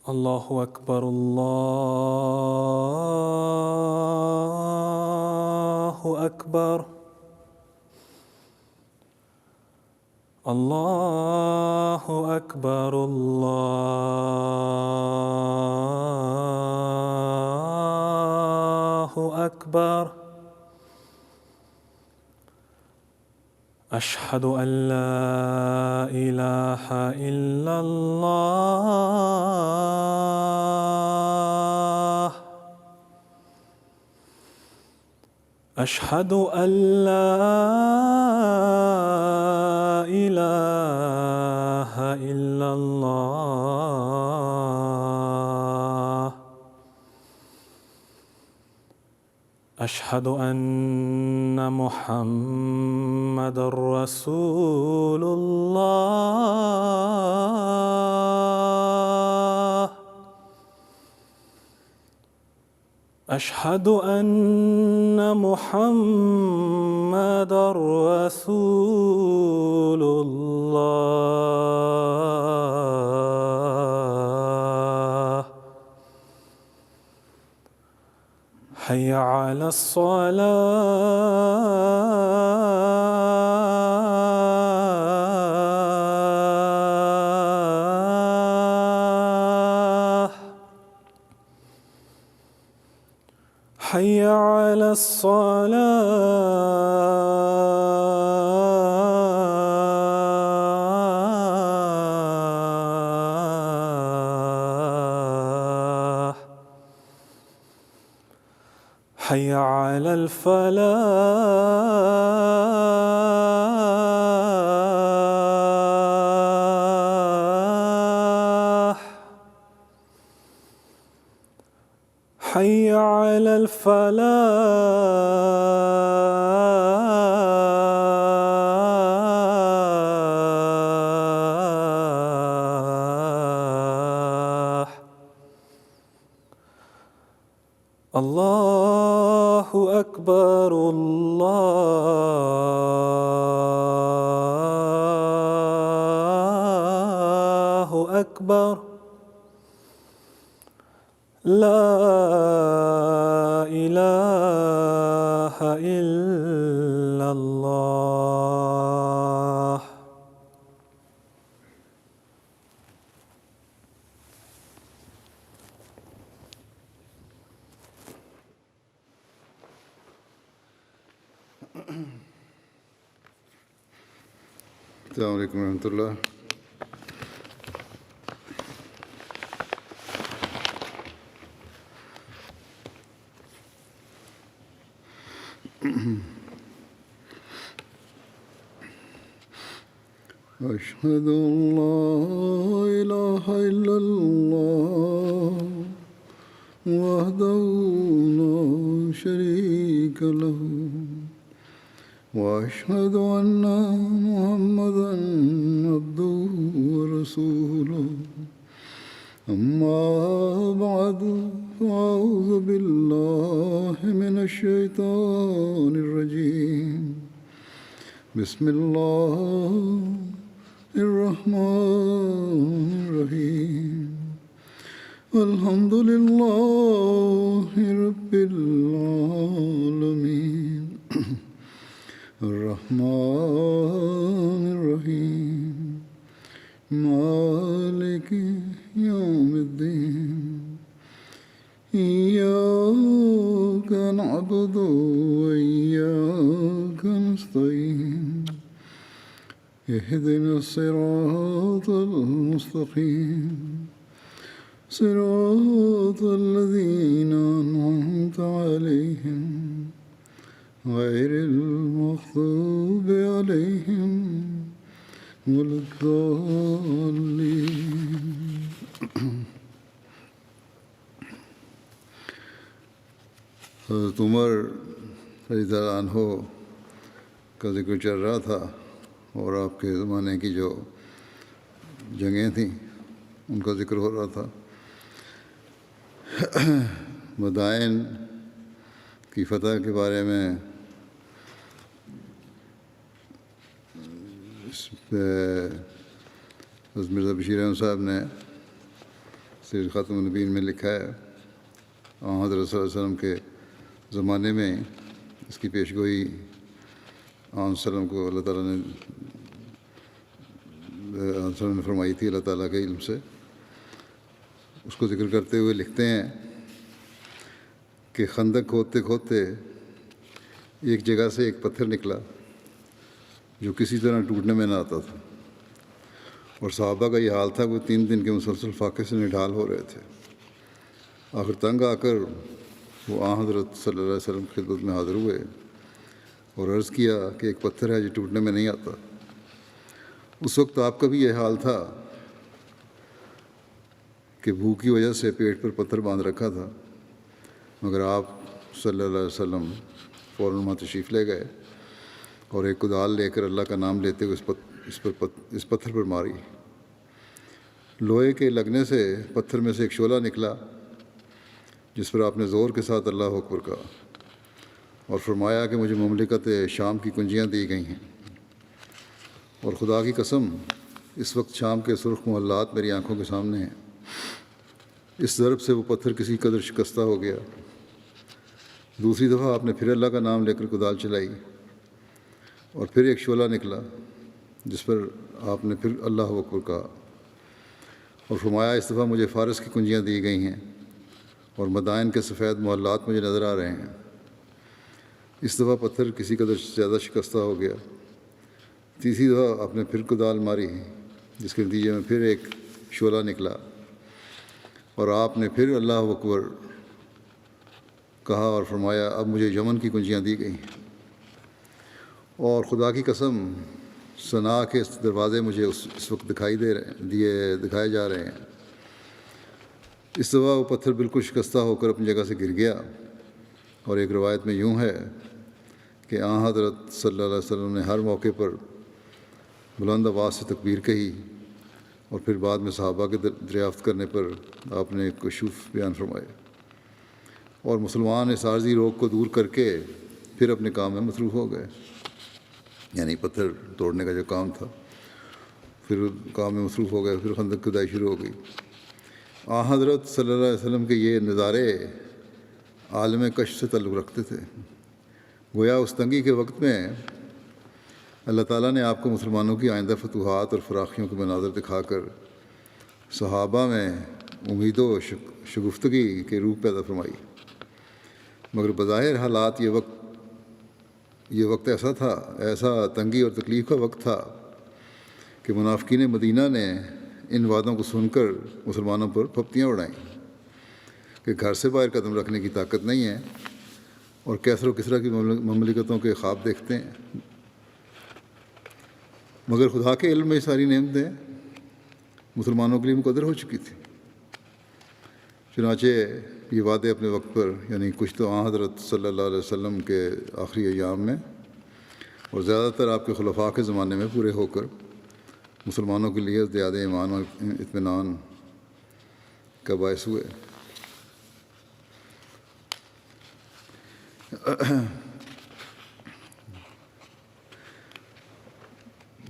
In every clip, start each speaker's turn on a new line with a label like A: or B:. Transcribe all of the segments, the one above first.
A: الله أكبر الله أكبر الله أكبر الله أكبر أشهد أن لا إله إلا الله أشهد أن لا إله إلا الله أشهد أن محمدًا رسول الله أشهد أن محمدًا رسول الله حي على الصلاة حي على الصلاة حي على الفلاح حي على الفلاح الله أكبر الله أكبر لا إله إلا الله
B: السلام علیکم ورحمۃ اللہ۔ أشهد أن لا إله إلا الله وحده لا شريك له وأشهد أن محمدًا عبده ورسوله أما بعد فأعوذ بالله من الشيطان الرجيم بسم الله الرحمن الرحيم الحمد لله رب العالمين الرحمن الرحيم مالك يوم الدين إياك نعبد وإياك نستعين اهدنا الصراط المستقيم صراط الذين أنعمت عليهم غير المغضوب عليهم ولا الضالين۔ حضرت عمر رضی اللہ عنہ کا ذکر چل رہا تھا اور آپ کے زمانے کی جو جنگیں تھیں ان کا ذکر ہو رہا تھا۔ مدائن کی فتح کے بارے میں حضرت مرزا بشیر احمد صاحب نے سیر خاتم النبیین میں لکھا ہے حضرت صلی اللہ علیہ وسلم کے زمانے میں اس کی پیش گوئی وسلم کو اللہ تعالیٰ نے فرمائی تھی اللہ تعالیٰ کے علم سے. اس کو ذکر کرتے ہوئے لکھتے ہیں کہ خندق کھودتے کھودتے ایک جگہ سے ایک پتھر نکلا جو کسی طرح ٹوٹنے میں نہ آتا تھا، اور صحابہ کا یہ حال تھا کہ وہ 3 دن کے مسلسل فاقے سے نڈھال ہو رہے تھے. آخر تنگ آ کر وہ حضرت صلی اللہ علیہ وسلم کی خدمت میں حاضر ہوئے اور عرض کیا کہ ایک پتھر ہے جو ٹوٹنے میں نہیں آتا. اس وقت آپ کا بھی یہ حال تھا کہ بھوک کی وجہ سے پیٹ پر پتھر باندھ رکھا تھا، مگر آپ صلی اللہ علیہ وسلم فوراً وہاں تشریف لے گئے اور ایک کدال لے کر اللہ کا نام لیتے ہوئے اس پتھر پر ماری. لوہے کے لگنے سے پتھر میں سے ایک شعلہ نکلا جس پر آپ نے زور کے ساتھ اللہ اکبر کہا اور فرمایا کہ مجھے مملکت شام کی کنجیاں دی گئی ہیں، اور خدا کی قسم اس وقت شام کے سرخ محلات میری آنکھوں کے سامنے ہیں. اس ضرب سے وہ پتھر کسی قدر شکستہ ہو گیا. دوسری دفعہ آپ نے پھر اللہ کا نام لے کر کدال چلائی اور پھر ایک شعلہ نکلا جس پر آپ نے پھر اللہ اکبر کہا اور فرمایا اس دفعہ مجھے فارس کی کنجیاں دی گئی ہیں اور مدائن کے سفید محلات مجھے نظر آ رہے ہیں. اس دفعہ پتھر کسی قدر زیادہ شکستہ ہو گیا. تیسری دفعہ آپ نے پھر کدال ماری جس کے نتیجے میں پھر ایک شعلہ نکلا اور آپ نے پھر اللہ اکبر کہا اور فرمایا اب مجھے یمن کی کنجیاں دی گئی ہیں، اور خدا کی قسم صنع کے دروازے مجھے اس وقت دکھائے جا رہے ہیں. اس دفعہ وہ پتھر بالکل شکستہ ہو کر اپنی جگہ سے گر گیا، اور ایک روایت میں یوں ہے کہ حضرت صلی اللہ علیہ وسلم نے ہر موقع پر بلند آواز سے تکبیر کہی، اور پھر بعد میں صحابہ کے دریافت کرنے پر آپ نے کشوف بیان فرمائے، اور مسلمان اس عارضی روگ کو دور کر کے پھر اپنے کام میں مصروف ہو گئے. یعنی پتھر توڑنے کا جو کام تھا پھر کام میں مصروف ہو گئے، پھر خندق کھدائی شروع ہو گئی. حضرت صلی اللہ علیہ وسلم کے یہ نظارے عالم کشف سے تعلق رکھتے تھے. گویا اس تنگی کے وقت میں اللہ تعالیٰ نے آپ کو مسلمانوں کی آئندہ فتوحات اور فراخیوں کے مناظر دکھا کر صحابہ میں امید و شگفتگی کے روح پیدا فرمائی. مگر بظاہر حالات یہ وقت ایسا تنگی اور تکلیف کا وقت تھا کہ منافقین مدینہ نے ان وعدوں کو سن کر مسلمانوں پر پھپتیاں اڑائیں کہ گھر سے باہر قدم رکھنے کی طاقت نہیں ہے اور کیسر و کسرا کی مملکتوں کے خواب دیکھتے ہیں. مگر خدا کے علم میں یہ ساری نعمتیں مسلمانوں کے لیے مقدر ہو چکی تھی. چنانچہ یہ وعدے اپنے وقت پر، یعنی کچھ تو حضرت صلی اللہ علیہ وسلم کے آخری ایام میں اور زیادہ تر آپ کے خلفاء کے زمانے میں پورے ہو کر مسلمانوں کے لیے زیادہ ایمان اور اطمینان کا باعث ہوئے.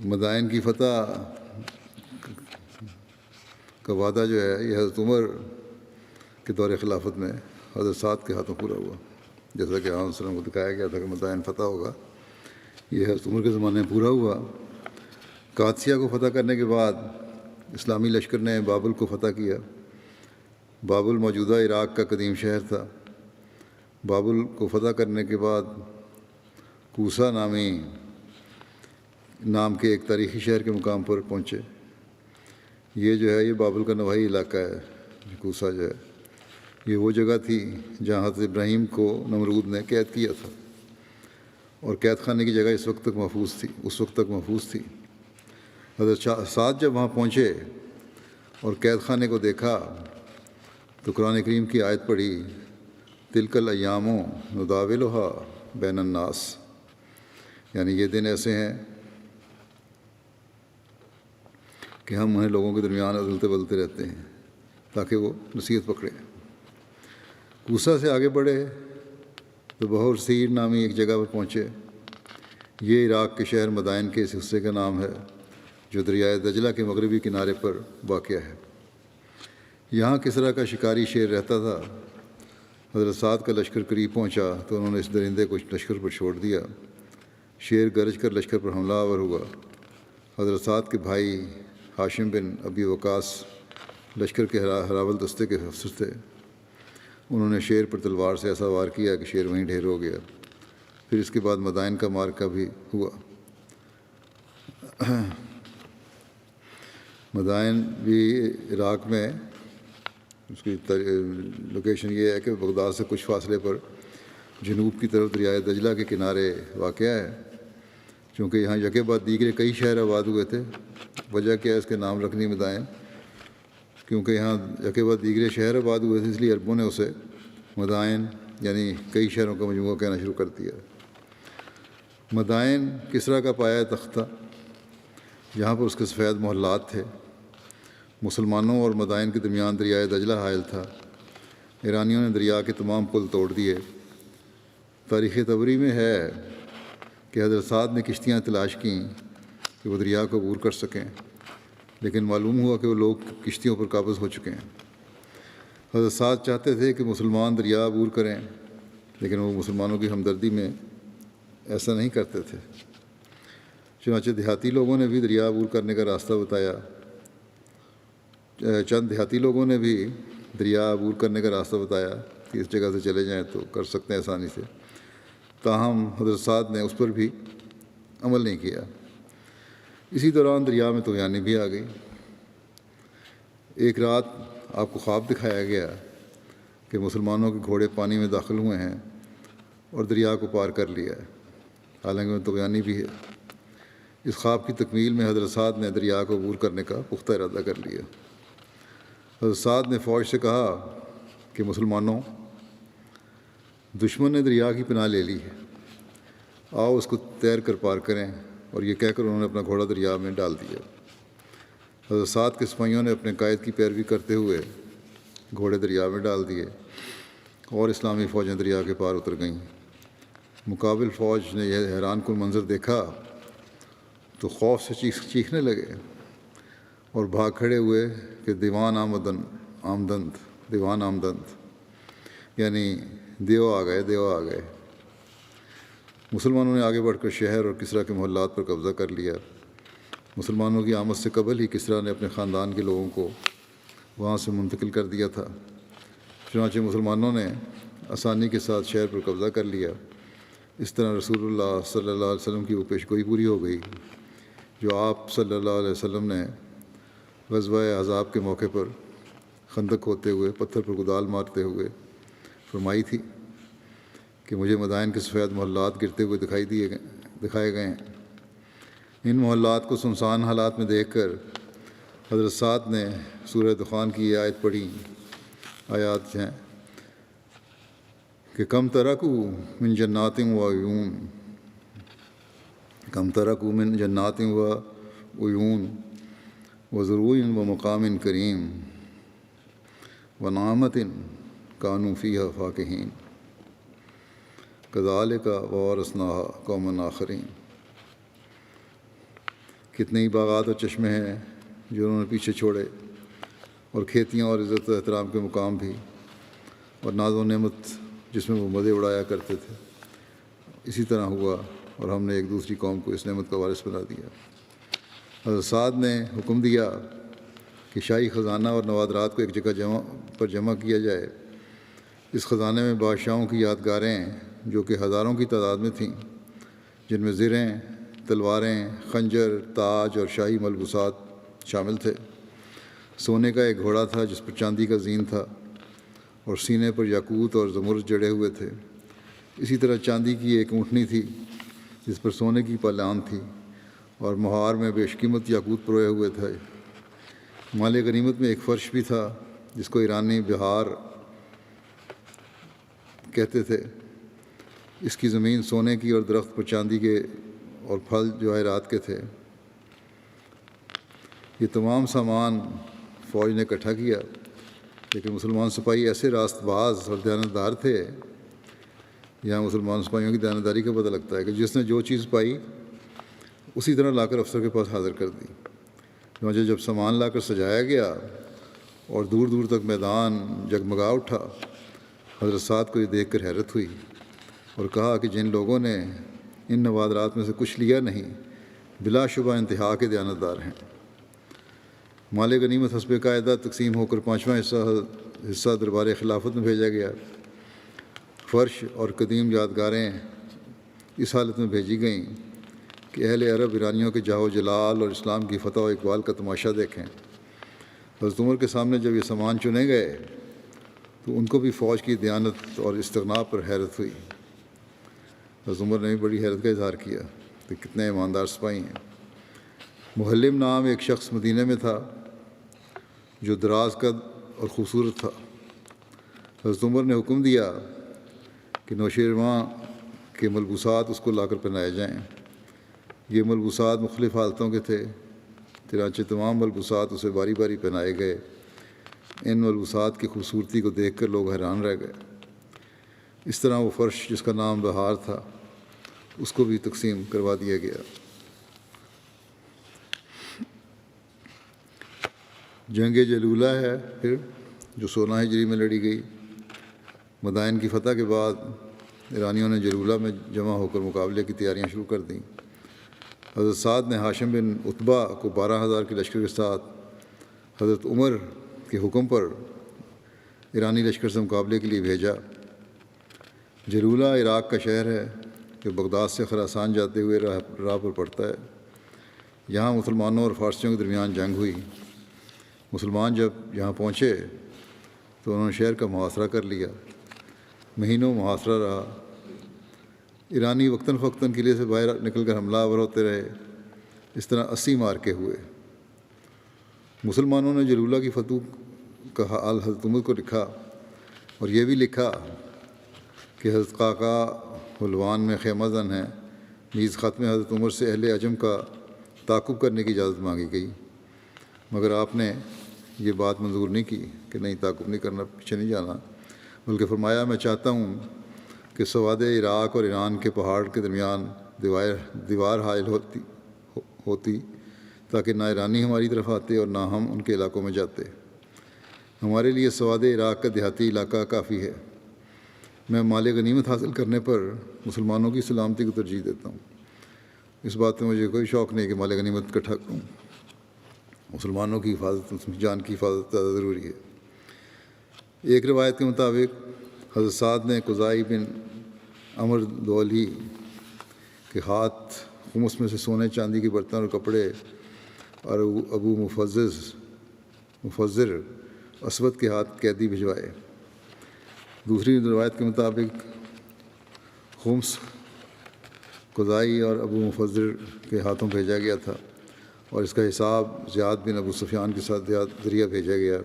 B: مدائن کی فتح کا وعدہ جو ہے یہ حضرت عمر کے دور خلافت میں حضرت سعد کے ہاتھوں پورا ہوا. جیسا کہ علیہ وسلم کو دکھایا گیا تھا کہ مدائن فتح ہوگا، یہ حضرت عمر کے زمانے میں پورا ہوا. قادسیہ کو فتح کرنے کے بعد اسلامی لشکر نے بابل کو فتح کیا. بابل موجودہ عراق کا قدیم شہر تھا. بابل کو فتح کرنے کے بعد کوسا نام کے ایک تاریخی شہر کے مقام پر پہنچے. یہ جو ہے یہ بابل کا نواحی علاقہ ہے. کوسا جو ہے یہ وہ جگہ تھی جہاں حضرت ابراہیم کو نمرود نے قید کیا تھا، اور قید خانے کی جگہ اس وقت تک محفوظ تھی. حضرت سعد جب وہاں پہنچے اور قید خانے کو دیکھا تو قرآن کریم کی آیت پڑھی، تلک الایام نداولھا بین الناس، یعنی یہ دن ایسے ہیں کہ ہم انہیں لوگوں کے درمیان ادلتے بدلتے رہتے ہیں تاکہ وہ نصیحت پکڑیں. کوسا سے آگے بڑھے تو بہر سیر نامی ایک جگہ پر پہنچے. یہ عراق کے شہر مدائن کے اس حصے کا نام ہے جو دریائے دجلہ کے مغربی کنارے پر واقع ہے. یہاں کسرا کا شکاری شیر رہتا تھا۔ حضرت سعد کا لشکر قریب پہنچا تو انہوں نے اس درندے کو لشکر پر چھوڑ دیا۔ شیر گرج کر لشکر پر حملہ آور ہوا۔ حضرت سعد کے بھائی ہاشم بن ابی وقاص لشکر کے ہراول دستے کے افسر تھے۔ انہوں نے شیر پر تلوار سے ایسا وار کیا کہ شیر وہیں ڈھیر ہو گیا۔ پھر اس کے بعد مدائن کا معرکہ بھی ہوا۔ مدائن بھی عراق میں، اس کی لوکیشن یہ ہے کہ بغداد سے کچھ فاصلے پر جنوب کی طرف دریائے دجلہ کے کنارے واقع ہے۔ چونکہ یہاں یکے بعد دیگرے کئی شہر آباد ہوئے تھے۔ وجہ کیا ہے اس کے نام رکھنی مدائن؟ کیونکہ یہاں یکے بعد دیگرے شہر آباد ہوئے تھے، اس لیے عربوں نے اسے مدائن یعنی کئی شہروں کا مجموعہ کہنا شروع کر دیا۔ مدائن کسرا کا پایا تخت تھا، جہاں پر اس کے سفید محلات تھے۔ مسلمانوں اور مدائن کے درمیان دریائے دجلہ حائل تھا۔ ایرانیوں نے دریا کے تمام پل توڑ دیے۔ تاریخ طبری میں ہے کہ حضرت سعد نے کشتیاں تلاش کیں کہ وہ دریا کو عبور کر سکیں، لیکن معلوم ہوا کہ وہ لوگ کشتیوں پر قابض ہو چکے ہیں۔ حضرت سعد چاہتے تھے کہ مسلمان دریا عبور کریں، لیکن وہ مسلمانوں کی ہمدردی میں ایسا نہیں کرتے تھے۔ چنانچہ دیہاتی لوگوں نے بھی دریا عبور کرنے کا راستہ بتایا۔ چند دیہاتی لوگوں نے بھی دریا عبور کرنے کا راستہ بتایا کہ اس جگہ سے چلے جائیں تو کر سکتے ہیں آسانی سے۔ تاہم حضرت سعد نے اس پر بھی عمل نہیں کیا۔ اسی دوران دریا میں طغیانی بھی آ گئی۔ ایک رات آپ کو خواب دکھایا گیا کہ مسلمانوں کے گھوڑے پانی میں داخل ہوئے ہیں اور دریا کو پار کر لیا ہے، حالانکہ میں طغیانی بھی ہے۔ اس خواب کی تکمیل میں حضرت سعد نے دریا کو عبور کرنے کا پختہ ارادہ کر لیا۔ حضرت سعد نے فوج سے کہا کہ مسلمانوں، دشمن نے دریا کی پناہ لے لی ہے، آؤ اس کو تیر کر پار کریں۔ اور یہ کہہ کر انہوں نے اپنا گھوڑا دریا میں ڈال دیا۔ حضرت سعد کے سپاہیوں نے اپنے قائد کی پیروی کرتے ہوئے گھوڑے دریا میں ڈال دیے اور اسلامی فوجیں دریا کے پار اتر گئیں۔ مقابل فوج نے یہ حیران کن منظر دیکھا تو خوف سے چیخنے لگے اور بھاگ کھڑے ہوئے کہ دیوان آمدند یعنی دیو آ گئے۔ مسلمانوں نے آگے بڑھ کر شہر اور کسرا کے محلات پر قبضہ کر لیا۔ مسلمانوں کی آمد سے قبل ہی کسرا نے اپنے خاندان کے لوگوں کو وہاں سے منتقل کر دیا تھا۔ چنانچہ مسلمانوں نے آسانی کے ساتھ شہر پر قبضہ کر لیا۔ اس طرح رسول اللہ صلی اللہ علیہ وسلم کی وہ پیشگوئی پوری ہو گئی جو آپ صلی اللہ علیہ وسلم نے غزوہ احزاب کے موقع پر خندق ہوتے ہوئے پتھر پر کدال مارتے ہوئے فرمائی تھی کہ مجھے مدائن کے سفید محلات گرتے ہوئے دکھائے گئے ہیں۔ ان محلات کو سنسان حالات میں دیکھ کر حضرت سعد نے سورہ دخان کی یہ آیت پڑھی۔ آیات ہیں کہ کم ترکوا من جنات و عیون، کم ترکوا من جنات و عیون وزروع و مقام کریم ونعمت کانوا فیہا فاکہین کذالک وورثناہا قوما آخرین۔ کتنے ہی باغات اور چشمے ہیں جو انہوں نے پیچھے چھوڑے، اور کھیتیاں اور عزت و احترام کے مقام بھی، اور ناز و نعمت جس میں وہ مزے اڑایا کرتے تھے۔ اسی طرح ہوا اور ہم نے ایک دوسری قوم کو اس نعمت کا وارث بنا دیا۔ حضرت سعد نے حکم دیا کہ شاہی خزانہ اور نوادرات کو ایک جگہ جمع کیا جائے۔ اس خزانے میں بادشاہوں کی یادگاریں جو کہ ہزاروں کی تعداد میں تھیں، جن میں زریں، تلواریں، خنجر، تاج اور شاہی ملبوسات شامل تھے۔ سونے کا ایک گھوڑا تھا جس پر چاندی کا زین تھا اور سینے پر یاقوت اور زمرد جڑے ہوئے تھے۔ اسی طرح چاندی کی ایک اونٹنی تھی جس پر سونے کی پالان تھی اور مہار میں بیشقیمت یاقوت پروئے ہوئے تھے۔ مال غنیمت میں ایک فرش بھی تھا جس کو ایرانی بہار کہتے تھے۔ اس کی زمین سونے کی اور درخت پر چاندی کے اور پھل جواہرات کے تھے۔ یہ تمام سامان فوج نے اکٹھا کیا، لیکن مسلمان سپاہی ایسے راست باز اور دیانتدار تھے۔ یہاں مسلمان سپاہیوں کی دیانتداری کا پتہ لگتا ہے کہ جس نے جو چیز پائی اسی طرح لا کر افسر کے پاس حاضر کر دی۔ چنانچہ جب سامان لا کر سجایا گیا اور دور دور تک میدان جگمگا اٹھا۔ حضرت سعد کو یہ دیکھ کر حیرت ہوئی اور کہا کہ جن لوگوں نے ان نوادرات میں سے کچھ لیا نہیں بلا شبہ انتہا کے دیانتدار ہیں۔ مال غنیمت حسب قاعدہ تقسیم ہو کر 5واں حصہ دربار خلافت میں بھیجا گیا۔ فرش اور قدیم یادگاریں اس حالت میں بھیجی گئیں کہ اہل عرب ایرانیوں کے جاہ و جلال اور اسلام کی فتح و اقبال کا تماشا دیکھیں۔ حضرت عمر کے سامنے جب یہ سامان چنے گئے تو ان کو بھی فوج کی دیانت اور استغنا پر حیرت ہوئی۔ حضرت عمر نے بھی بڑی حیرت کا اظہار کیا کہ کتنے ایماندار سپاہی ہیں۔ محلم نام ایک شخص مدینہ میں تھا جو دراز قد اور خوبصورت تھا۔ حضرت عمر نے حکم دیا کہ نوشیروان کے ملبوسات اس کو لا کر پہنائے جائیں۔ یہ ملبوسات مختلف حالتوں کے تھے، چنانچہ تمام ملبوسات اسے باری باری پہنائے گئے۔ ان ملبوسات کی خوبصورتی کو دیکھ کر لوگ حیران رہ گئے۔ اس طرح وہ فرش جس کا نام بہار تھا اس کو بھی تقسیم کروا دیا گیا۔ جنگ جلولہ ہے پھر جو 16 ہجری میں لڑی گئی۔ مدائن کی فتح کے بعد ایرانیوں نے جلولہ میں جمع ہو کر مقابلے کی تیاریاں شروع کر دیں۔ حضرت سعد نے ہاشم بن عتبہ کو 12,000 کے لشکر کے ساتھ حضرت عمر کے حکم پر ایرانی لشکر سے مقابلے کے لیے بھیجا۔ جلولہ عراق کا شہر ہے جو بغداد سے خراسان جاتے ہوئے راہ پر پڑتا ہے۔ یہاں مسلمانوں اور فارسیوں کے درمیان جنگ ہوئی۔ مسلمان جب یہاں پہنچے تو انہوں نے شہر کا محاصرہ کر لیا۔ مہینوں محاصرہ رہا۔ ایرانی وقتاً فوقتاً قلعے سے باہر نکل کر حملہ آور ہوتے رہے۔ اس طرح 80 مارکے ہوئے۔ مسلمانوں نے جلولہ کی فتح کا حال حضرت عمر کو لکھا اور یہ بھی لکھا کہ حضرت قعقاع حلوان میں خیمہ زن ہیں۔ نیز خط میں حضرت عمر سے اہل عجم کا تعاقب کرنے کی اجازت مانگی گئی، مگر آپ نے یہ بات منظور نہیں کی کہ نہیں، تعاقب نہیں کرنا، پیچھے نہیں جانا، بلکہ فرمایا میں چاہتا ہوں کہ سواد عراق اور ایران کے پہاڑ کے درمیان دیوار حائل ہوتی تاکہ نہ ایرانی ہماری طرف آتے اور نہ ہم ان کے علاقوں میں جاتے۔ ہمارے لیے سواد عراق کا دیہاتی علاقہ کافی ہے۔ میں مال غنیمت حاصل کرنے پر مسلمانوں کی سلامتی کو ترجیح دیتا ہوں۔ اس بات میں مجھے کوئی شوق نہیں کہ مال غنیمت اکٹھا کروں۔ مسلمانوں کی حفاظت، جان کی حفاظت زیادہ ضروری ہے۔ ایک روایت کے مطابق حضرت سعد نے قزائی بن عمر دولی کے ہاتھ خمس میں سے سونے چاندی کے برتن اور کپڑے اور ابو مفزر اسود کے ہاتھ قیدی بھجوائے۔ دوسری روایت کے مطابق خمس قزائی اور ابو مفزر کے ہاتھوں بھیجا گیا تھا اور اس کا حساب زیاد بن ابو سفیان کے ساتھ ذریعہ بھیجا گیا،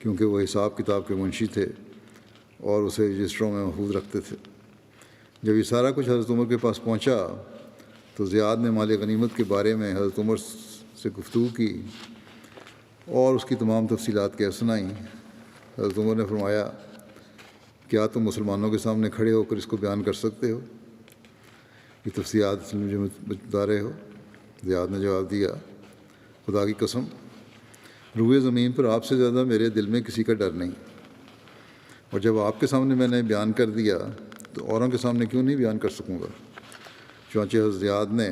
B: کیونکہ وہ حساب کتاب کے منشی تھے اور اسے رجسٹروں میں محفوظ رکھتے تھے۔ جب یہ سارا کچھ حضرت عمر کے پاس پہنچا تو زیاد نے مال غنیمت کے بارے میں حضرت عمر سے گفتگو کی اور اس کی تمام تفصیلات کہہ سنائیں۔ حضرت عمر نے فرمایا کیا تم مسلمانوں کے سامنے کھڑے ہو کر اس کو بیان کر سکتے ہو؟ یہ تفصیلات مجھے بتا رہے ہو؟ زیاد نے جواب دیا خدا کی قسم، روئے زمین پر آپ سے زیادہ میرے دل میں کسی کا ڈر نہیں، اور جب آپ کے سامنے میں نے بیان کر دیا تو اوروں کے سامنے کیوں نہیں بیان کر سکوں گا۔ چنانچہ حضرت زیاد نے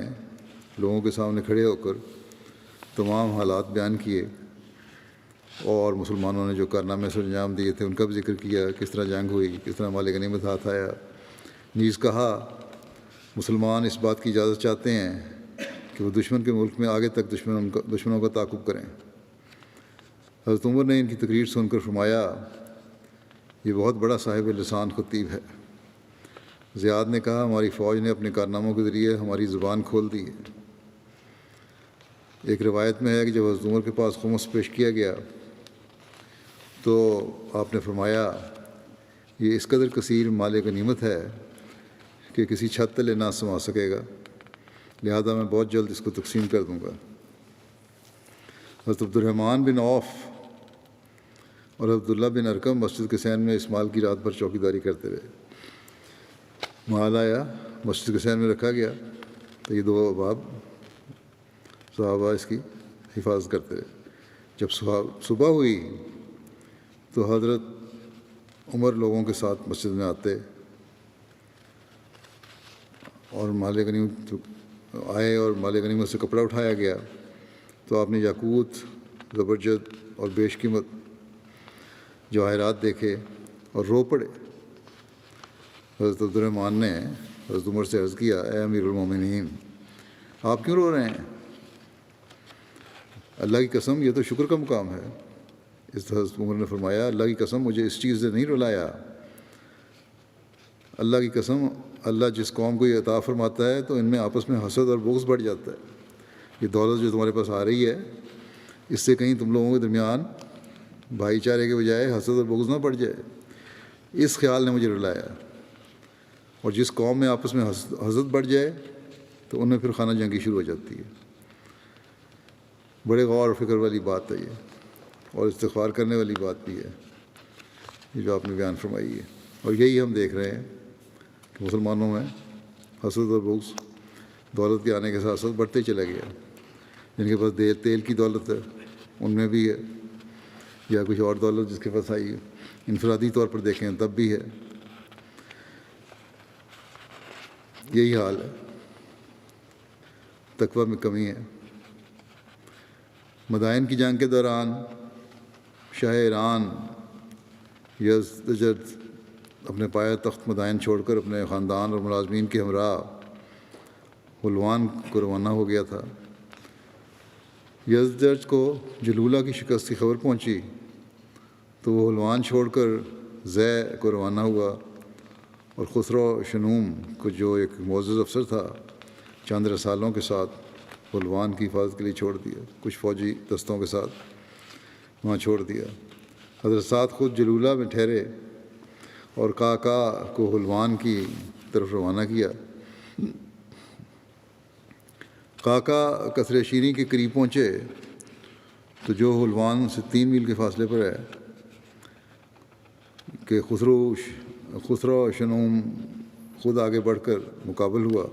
B: لوگوں کے سامنے کھڑے ہو کر تمام حالات بیان کیے اور مسلمانوں نے جو کارنامے سر انجام دیے تھے ان کا بھی ذکر کیا، کس طرح جنگ ہوئی، کس طرح مال غنیمت ہاتھ آیا۔ نیز کہا مسلمان اس بات کی اجازت چاہتے ہیں کہ وہ دشمن کے ملک میں آگے تک دشمنوں کا تعاقب کریں۔ حضرت عمر نے ان کی تقریر سن کر فرمایا یہ بہت بڑا صاحب لسان خطیب ہے۔ زیاد نے کہا ہماری فوج نے اپنے کارناموں کے ذریعے ہماری زبان کھول دی ہے۔ ایک روایت میں ہے کہ جب حضرت عمر کے پاس خمس پیش کیا گیا تو آپ نے فرمایا یہ اس قدر کثیر مال غنیمت ہے کہ کسی چھت تلے نہ سما سکے گا، لہذا میں بہت جلد اس کو تقسیم کر دوں گا۔ حضرت عبدالرحمن بن عوف اور عبداللہ بن ارقم مسجد کے سین میں اس مال کی رات بھر چوکی داری کرتے رہے۔ مال آیا، مسجد کے سین میں رکھا گیا تو یہ دو احباب صحابہ اس کی حفاظت کرتے رہے۔ جب صبح ہوئی تو حضرت عمر لوگوں کے ساتھ مسجد میں آتے اور مال غنیمت آئے اور مال غنیمت سے کپڑا اٹھایا گیا تو آپ نے یاقوت، زبرجد اور بیش قیمت جواہرات دیکھے اور رو پڑے۔ حضرت عبد الرحمن نے حضرت عمر سے عرض کیا، اے امیر المومنین، آپ کیوں رو رہے ہیں؟ اللہ کی قسم یہ تو شکر کا مقام ہے۔ اس طرح حضرت عمر نے فرمایا، اللہ کی قسم مجھے اس چیز سے نہیں رلایا۔ اللہ کی قسم، اللہ جس قوم کو یہ عطا فرماتا ہے تو ان میں آپس میں حسد اور بغض بڑھ جاتا ہے۔ یہ دولت جو تمہارے پاس آ رہی ہے اس سے کہیں تم لوگوں کے درمیان بھائی چارے کے بجائے حسد اور بغض نہ بڑھ جائے، اس خیال نے مجھے رلایا۔ اور جس قوم میں آپس میں حسد بڑھ جائے تو ان میں پھر خانہ جنگی شروع ہو جاتی ہے۔ بڑے غور و فکر والی بات ہے یہ، اور استغفار کرنے والی بات بھی ہے یہ جو آپ نے بیان فرمائی ہے۔ اور یہی ہم دیکھ رہے ہیں کہ مسلمانوں میں حسد اور بغض دولت کے آنے کے ساتھ ساتھ بڑھتے چلا گیا۔ جن کے پاس تیل کی دولت ہے ان میں بھی ہے، یا کچھ اور دولت جس کے پاس آئی ہے، انفرادی طور پر دیکھیں تب بھی ہے۔ یہی حال ہے، تقویٰ میں کمی ہے۔ مدائن کی جنگ کے دوران شاہ ایران یزدجرد اپنے پایہ تخت مدائن چھوڑ کر اپنے خاندان اور ملازمین کے ہمراہ حلوان کو روانہ ہو گیا تھا۔ یزدجرد کو جلولہ کی شکست کی خبر پہنچی تو وہ حلوان چھوڑ کر زے کو روانہ ہوا، اور خسرو شنوم کو جو ایک معزز افسر تھا چند رسالوں کے ساتھ حلوان کی حفاظت کے لیے چھوڑ دیا، کچھ فوجی دستوں کے ساتھ وہاں چھوڑ دیا۔ حضرت سعد خود جلولہ میں ٹھہرے اور کاکا کو حلوان کی طرف روانہ کیا۔ کاکا قصر شیریں کے قریب پہنچے تو جو حلوان سے 3 میل کے فاصلے پر ہے کہ خسرو شنوم خود آگے بڑھ کر مقابل ہوا،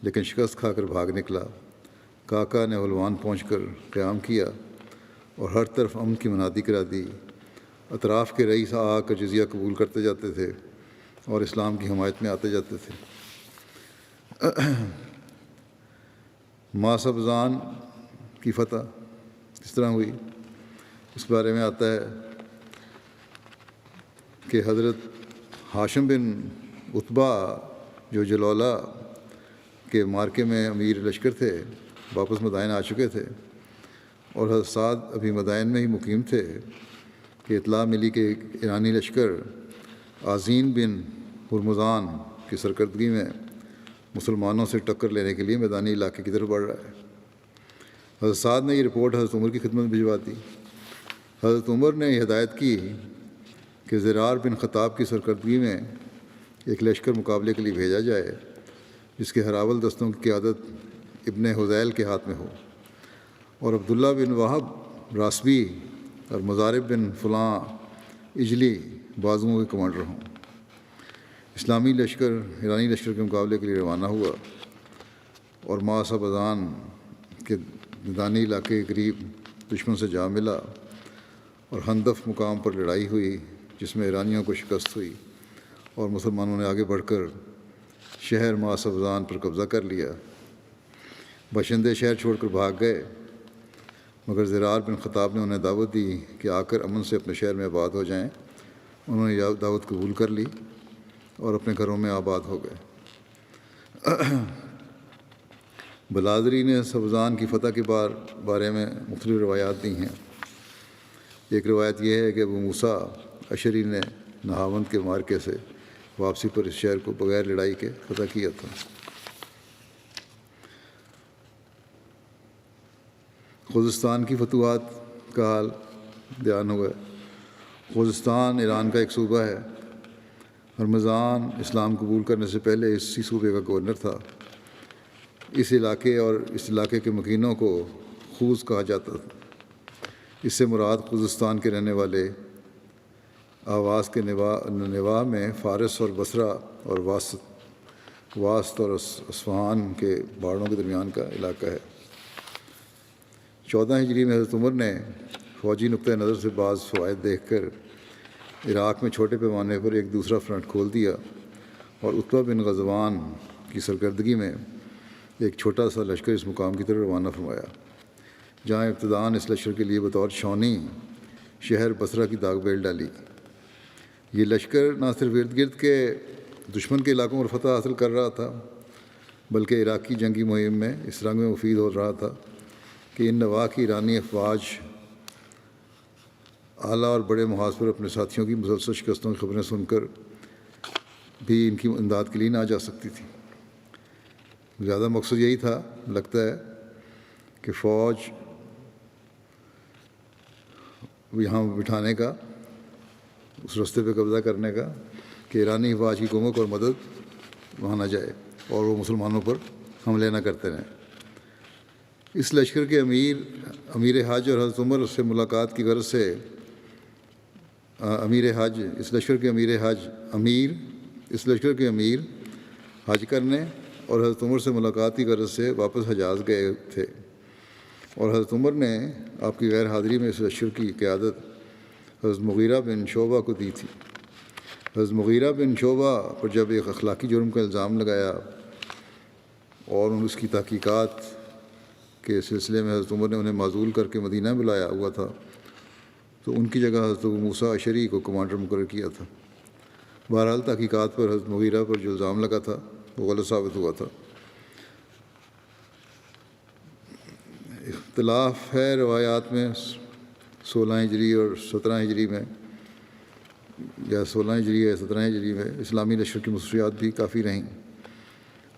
B: لیکن شکست کھا کر بھاگ نکلا۔ کاکا نے حلوان پہنچ کر قیام کیا اور ہر طرف امن کی منادی کرا دی۔ اطراف کے رئیس آ کر جزیہ قبول کرتے جاتے تھے اور اسلام کی حمایت میں آتے جاتے تھے۔ ماسبزان کی فتح کس طرح ہوئی اس بارے میں آتا ہے کہ حضرت ہاشم بن عتبہ جو جلولہ کے مارکے میں امیر لشکر تھے واپس مدائن آ چکے تھے، اور حضرت سعد ابھی مدائن میں ہی مقیم تھے کہ اطلاع ملی کہ ایک ایرانی لشکر آذین بن ہرمزان کی سرکردگی میں مسلمانوں سے ٹکر لینے کے لیے میدانی علاقے کی طرف بڑھ رہا ہے۔ حضرت سعد نے یہ رپورٹ حضرت عمر کی خدمت میں بھجوا دی۔ حضرت عمر نے یہ ہدایت کی کہ زرار بن خطاب کی سرکردگی میں ایک لشکر مقابلے کے لیے بھیجا جائے جس کے ہراول دستوں کی قیادت ابن حذیل کے ہاتھ میں ہو، اور عبداللہ بن وہب راسبی اور مضارب بن فلاں اجلی بازوؤں کے کمانڈر ہوں۔ اسلامی لشکر ایرانی لشکر کے مقابلے کے لیے روانہ ہوا اور ماسبزان کے میدانی علاقے کے قریب دشمن سے جا ملا، اور ہندف مقام پر لڑائی ہوئی جس میں ایرانیوں کو شکست ہوئی، اور مسلمانوں نے آگے بڑھ کر شہر ماسبزان پر قبضہ کر لیا۔ باشندے شہر چھوڑ کر بھاگ گئے، مگر زرار بن خطاب نے انہیں دعوت دی کہ آ کر امن سے اپنے شہر میں آباد ہو جائیں۔ انہوں نے یہ دعوت قبول کر لی اور اپنے گھروں میں آباد ہو گئے۔ بلادری نے سبزان کی فتح کے بارے میں مختلف روایات دی ہیں۔ ایک روایت یہ ہے کہ ابو موسیٰ اشعری نے نہاوند کے مارکے سے واپسی پر اس شہر کو بغیر لڑائی کے فتح کیا تھا۔ خوزستان کی فتوحات کا حال بیان ہوا ہے۔ خوزستان ایران کا ایک صوبہ ہے۔ ہرمزان اسلام قبول کرنے سے پہلے اسی صوبے کا گورنر تھا۔ اس علاقے اور اس علاقے کے مکینوں کو خوز کہا جاتا تھا۔ اس سے مراد خوزستان کے رہنے والے آواز کے نواح میں فارس اور بصرہ اور واسط اور اصفہان کے باڑوں کے درمیان کا علاقہ ہے۔ 14 ہجری میں حضرت عمر نے فوجی نقطۂ نظر سے بعض فوائد دیکھ کر عراق میں چھوٹے پیمانے پر ایک دوسرا فرنٹ کھول دیا اور عتبہ بن غزوان کی سرکردگی میں ایک چھوٹا سا لشکر اس مقام کی طرف روانہ فرمایا، جہاں ابتداءً اس لشکر کے لیے بطور چھاؤنی شہر بصرہ کی داغ بیل ڈالی۔ یہ لشکر نہ صرف ارد گرد کے دشمن کے علاقوں پر فتح حاصل کر رہا تھا، بلکہ عراقی جنگی مہم میں اس رنگ میں مفید ہو رہا تھا کہ ان نواح کی ایرانی افواج اعلیٰ اور بڑے محاذ پر اپنے ساتھیوں کی مسلسل شکستوں کی خبریں سن کر بھی ان کی امداد کے لیے نہ جا سکتی تھی۔ زیادہ مقصد یہی تھا لگتا ہے کہ فوج یہاں بٹھانے کا، اس رستے پہ قبضہ کرنے کا کہ ایرانی افواج کی کمک اور مدد وہاں نہ جائے اور وہ مسلمانوں پر حملے نہ کرتے رہیں۔ اس لشکر کے امیر حج اور حضرت عمر سے ملاقات کی غرض سے اس لشکر کے امیر حج کرنے اور حضرت عمر سے ملاقات کی غرض سے واپس حجاز گئے تھے، اور حضرت عمر نے آپ کی غیر حاضری میں اس لشکر کی قیادت حضرت مغیرہ بن شعبہ کو دی تھی۔ حضرت مغیرہ بن شعبہ پر جب ایک اخلاقی جرم کا الزام لگایا اور اس کی تحقیقات کے سلسلے میں حضرت عمر نے انہیں معزول کر کے مدینہ بلایا ہوا تھا، تو ان کی جگہ حضرت ابو موسیٰ اشعری کو کمانڈر مقرر کیا تھا۔ بہرحال تحقیقات پر حضرت مغیرہ پر جو الزام لگا تھا وہ غلط ثابت ہوا تھا۔ اختلاف ہے روایات میں 16 ہجری اور 17 ہجری میں، یا 16 ہجری یا 17 ہجری میں اسلامی لشکر کی مصروفیات بھی کافی رہیں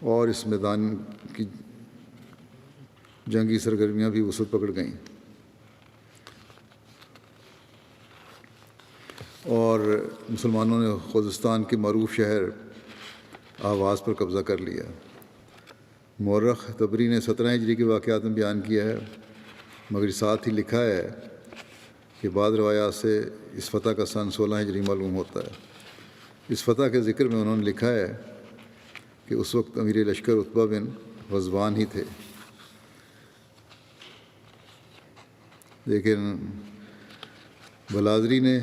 B: اور اس میدان کی جنگی سرگرمیاں بھی وسعت پکڑ گئیں، اور مسلمانوں نے خوزستان کے معروف شہر آواز پر قبضہ کر لیا۔ مورخ طبری نے 17 ہجری کے واقعات میں بیان کیا ہے، مگر ساتھ ہی لکھا ہے کہ بعض روایات سے اس فتح کا سن 16 ہجری معلوم ہوتا ہے۔ اس فتح کے ذکر میں انہوں نے لکھا ہے کہ اس وقت امیر لشکر عتبہ بن غزوان ہی تھے، لیکن بلادری نے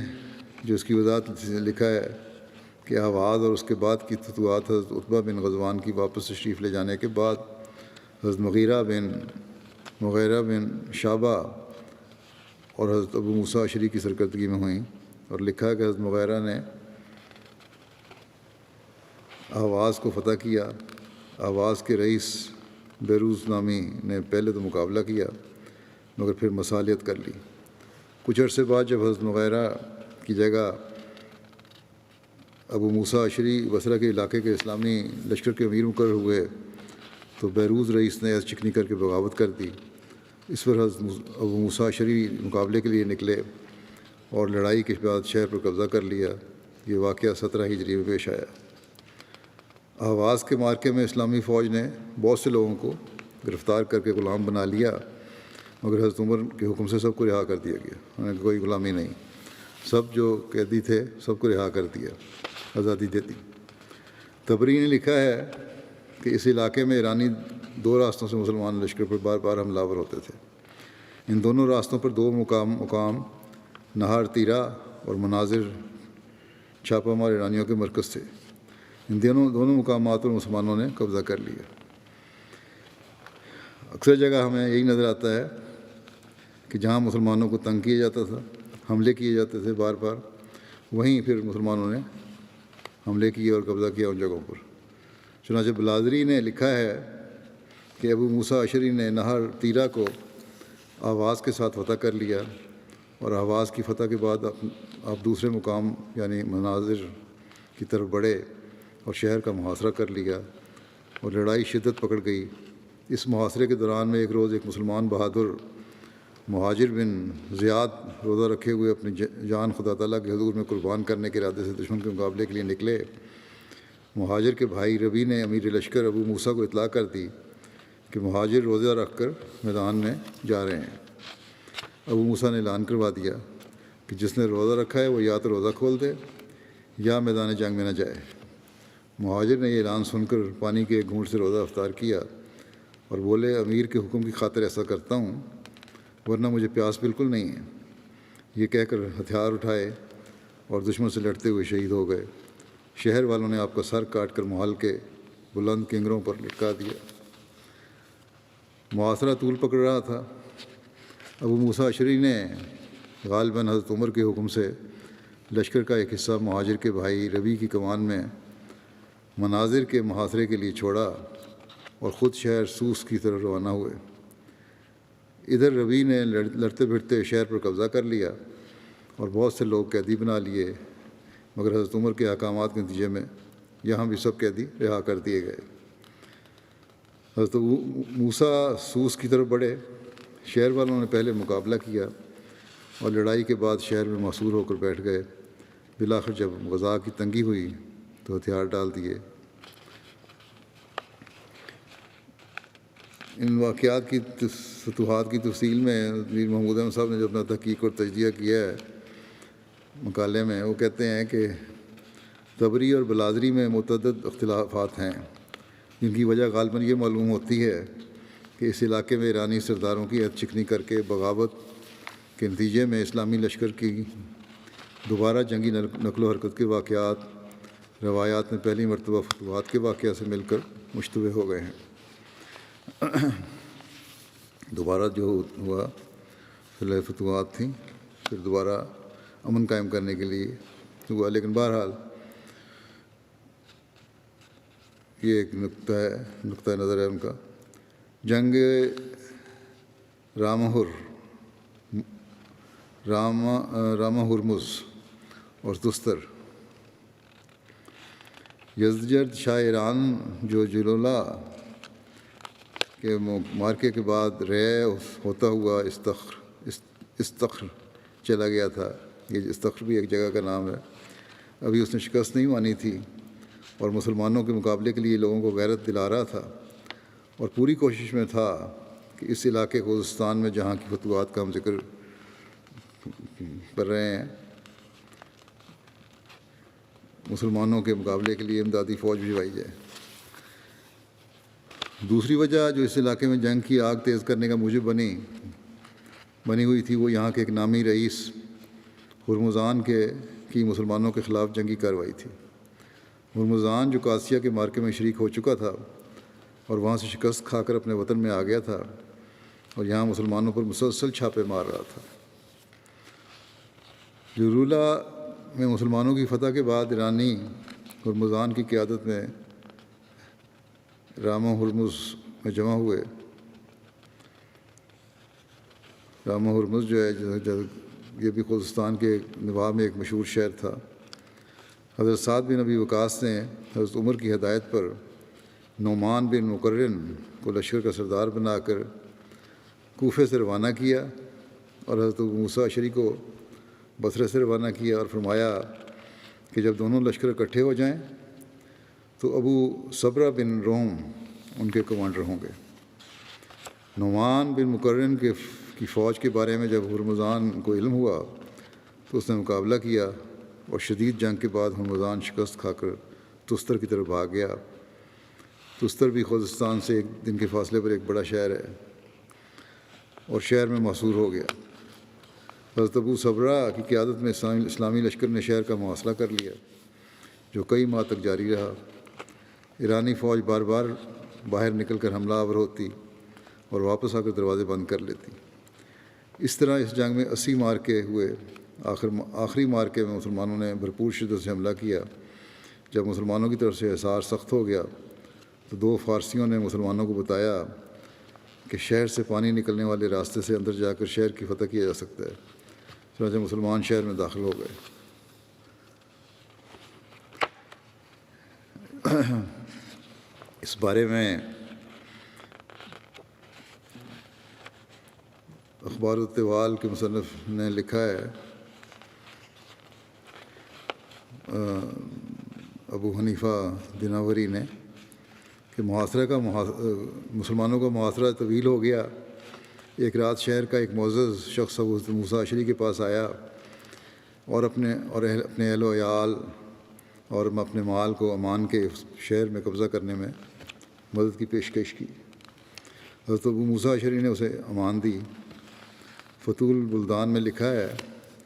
B: جو اس کی وضاحت لکھا ہے کہ آواز اور اس کے بعد کی فتوحات حضرت عتبہ بن غزوان کی واپس تشریف لے جانے کے بعد حضرت مغیرہ بن شعبہ اور حضرت ابو موسیٰ اشعری کی سرکردگی میں ہوئیں، اور لکھا ہے کہ حضرت مغیرہ نے آواز کو فتح کیا۔ آواز کے رئیس بیروز نامی نے پہلے تو مقابلہ کیا مگر پھر مصالحت کر لی۔ کچھ عرصے بعد جب حضرت مغیرہ کی جگہ ابو موسیٰ اشعری بصرہ کے علاقے کے اسلامی لشکر کے امیر مقرر ہوئے تو بیروز رئیس نے ایس چکنی کر کے بغاوت کر دی۔ اس پر حضرت ابو موسیٰ اشعری مقابلے کے لیے نکلے اور لڑائی کے بعد شہر پر قبضہ کر لیا۔ یہ واقعہ 17 ہجری میں پیش آیا۔ آواز کے معرکے میں اسلامی فوج نے بہت سے لوگوں کو گرفتار کر کے غلام بنا لیا، مگر حضرت عمر کے حکم سے سب کو رہا کر دیا گیا، انہیں کوئی غلامی نہیں، سب جو قیدی تھے سب کو رہا کر دیا، آزادی دے دی۔ طبری نے لکھا ہے کہ اس علاقے میں ایرانی 2 راستوں سے مسلمان لشکر پر بار بار حملہ آور ہوتے تھے۔ ان دونوں راستوں پر 2 مقام نہار تیرا اور مناظر چھاپہ مار ایرانیوں کے مرکز تھے۔ ان دونوں مقامات پر مسلمانوں نے قبضہ کر لیا۔ اکثر جگہ ہمیں یہی نظر آتا ہے کہ جہاں مسلمانوں کو تنگ کیا جاتا تھا، حملے کیے جاتے تھے بار بار، وہیں پھر مسلمانوں نے حملے کیے اور قبضہ کیا ان جگہوں پر۔ چنانچہ بلادری نے لکھا ہے کہ ابو موسیٰ اشعری نے نہر تیرا کو آواز کے ساتھ فتح کر لیا، اور آواز کی فتح کے بعد آپ دوسرے مقام یعنی مناظر کی طرف بڑھے اور شہر کا محاصرہ کر لیا، اور لڑائی شدت پکڑ گئی۔ اس محاصرے کے دوران میں ایک روز ایک مسلمان بہادر مہاجر بن زیاد روزہ رکھے ہوئے اپنی جان خدا تعالیٰ کے حضور میں قربان کرنے کے ارادے سے دشمن کے مقابلے کے لیے نکلے۔ مہاجر کے بھائی ربی نے امیر لشکر ابو موسیٰ کو اطلاع کر دی کہ مہاجر روزہ رکھ کر میدان میں جا رہے ہیں۔ ابو موسیٰ نے اعلان کروا دیا کہ جس نے روزہ رکھا ہے وہ یا تو روزہ کھول دے یا میدان جنگ میں نہ جائے۔ مہاجر نے یہ اعلان سن کر پانی کے ایک گھونٹ سے روزہ افطار کیا اور بولے، امیر کے حکم کی خاطر ایسا کرتا ہوں، ورنہ مجھے پیاس بالکل نہیں ہے۔ یہ کہہ کر ہتھیار اٹھائے اور دشمن سے لڑتے ہوئے شہید ہو گئے۔ شہر والوں نے آپ کا سر کاٹ کر محل کے بلند کنگروں پر لٹکا دیا۔ محاصرہ طول پکڑ رہا تھا۔ ابو موسیٰ اشعری نے غالباً حضرت عمر کے حکم سے لشکر کا ایک حصہ مہاجر کے بھائی ربی کی کمان میں مناظر کے محاصرے کے لیے چھوڑا اور خود شہر سوس کی طرف روانہ ہوئے۔ ادھر ربی نے لڑتے بھڑتے شہر پر قبضہ کر لیا اور بہت سے لوگ قیدی بنا لیے، مگر حضرت عمر کے احکامات کے نتیجے میں یہاں بھی سب قیدی رہا کر دیے گئے۔ حضرت موسیٰ سوس کی طرف بڑھے۔ شہر والوں نے پہلے مقابلہ کیا اور لڑائی کے بعد شہر میں محصور ہو کر بیٹھ گئے۔ بالآخر جب غذا کی تنگی ہوئی تو ہتھیار ڈال دیے۔ ان واقعات کی فتوحات کی تفصیل میں میر محمود احمد صاحب نے جو اپنا تحقیق اور تجزیہ کیا ہے مقالے میں، وہ کہتے ہیں کہ طبری اور بلازری میں متعدد اختلافات ہیں، جن کی وجہ غالباً یہ معلوم ہوتی ہے کہ اس علاقے میں ایرانی سرداروں کی عہد شکنی کر کے بغاوت کے نتیجے میں اسلامی لشکر کی دوبارہ جنگی نقل و حرکت کے واقعات روایات میں پہلی مرتبہ فتوحات کے واقعہ سے مل کر مشتبہ ہو گئے ہیں۔ دوبارہ جو ہوا پہلے فتوحات تھیں، پھر دوبارہ امن قائم کرنے کے لیے ہوا، لیکن بہرحال یہ ایک نقطہ نظر ہے ان کا۔ جنگ رامہ ہرمز اور تستر۔ یزدجرد شاہ ایران جو جلولہ کے مارکے کے بعد رے ہوتا ہوا استخر چلا گیا تھا، یہ استخر بھی ایک جگہ کا نام ہے، ابھی اس نے شکست نہیں مانی تھی اور مسلمانوں کے مقابلے کے لیے لوگوں کو غیرت دلا رہا تھا، اور پوری کوشش میں تھا کہ اس علاقے خوزستان میں جہاں کی فتوحات کا ہم ذکر کر رہے ہیں، مسلمانوں کے مقابلے کے لیے امدادی فوج بھجوائی جائے۔ دوسری وجہ جو اس علاقے میں جنگ کی آگ تیز کرنے کا موجب بنی ہوئی تھی، وہ یہاں کے ایک نامی رئیس ہرمزان کی مسلمانوں کے خلاف جنگی کارروائی تھی۔ ہرمزان جو قادسیہ کے مارکے میں شریک ہو چکا تھا اور وہاں سے شکست کھا کر اپنے وطن میں آ گیا تھا اور یہاں مسلمانوں پر مسلسل چھاپے مار رہا تھا۔ جلولہ میں مسلمانوں کی فتح کے بعد ایرانی ہرمزان کی قیادت میں رامہ ہرمز میں جمع ہوئے۔ رامہ ہرمز جو ہے یہ بھی خوزستان کے نواب میں ایک مشہور شہر تھا۔ حضرت سعد بن ابی وقاص نے حضرت عمر کی ہدایت پر نعمان بن مقرن کو لشکر کا سردار بنا کر کوفے سے روانہ کیا اور حضرت ابو موسیٰ اشعری کو بصرہ سے روانہ کیا، اور فرمایا کہ جب دونوں لشکر اکٹھے ہو جائیں تو ابو صبرہ بن روم ان کے کمانڈر ہوں گے۔ نعمان بن مقرن کی فوج کے بارے میں جب ہرمزان کو علم ہوا تو اس نے مقابلہ کیا اور شدید جنگ کے بعد ہرمزان شکست کھا کر تستر کی طرف بھاگ گیا۔ تستر بھی خوزستان سے ایک دن کے فاصلے پر ایک بڑا شہر ہے اور شہر میں محصور ہو گیا۔ حضرت ابو صبرہ کی قیادت میں اسلامی لشکر نے شہر کا محاصرہ کر لیا، جو کئی ماہ تک جاری رہا۔ ایرانی فوج بار بار باہر نکل کر حملہ آور ہوتی اور واپس آ کر دروازے بند کر لیتی۔ اس طرح اس جنگ میں 80 مارکے ہوئے۔ آخری مارکے میں مسلمانوں نے بھرپور شدت سے حملہ کیا۔ جب مسلمانوں کی طرف سے حصار سخت ہو گیا تو 2 فارسیوں نے مسلمانوں کو بتایا کہ شہر سے پانی نکلنے والے راستے سے اندر جا کر شہر کی فتح کیا جا سکتا ہے۔ چنانچہ مسلمان شہر میں داخل ہو گئے۔ اس بارے میں اخبار الطوال کے مصنف نے لکھا ہے، ابو حنیفہ دیناوری نے، کہ مسلمانوں کا محاصرہ طویل ہو گیا۔ ایک رات شہر کا ایک معزز شخص ابو موسیٰ اشعری کے پاس آیا اور اپنے اہل و عیال اور اپنے مال کو امان کے شہر میں قبضہ کرنے میں مدد کی پیشکش کی۔ حضرت ابو موسیٰ اشعری نے اسے امان دی۔ فتح البلدان میں لکھا ہے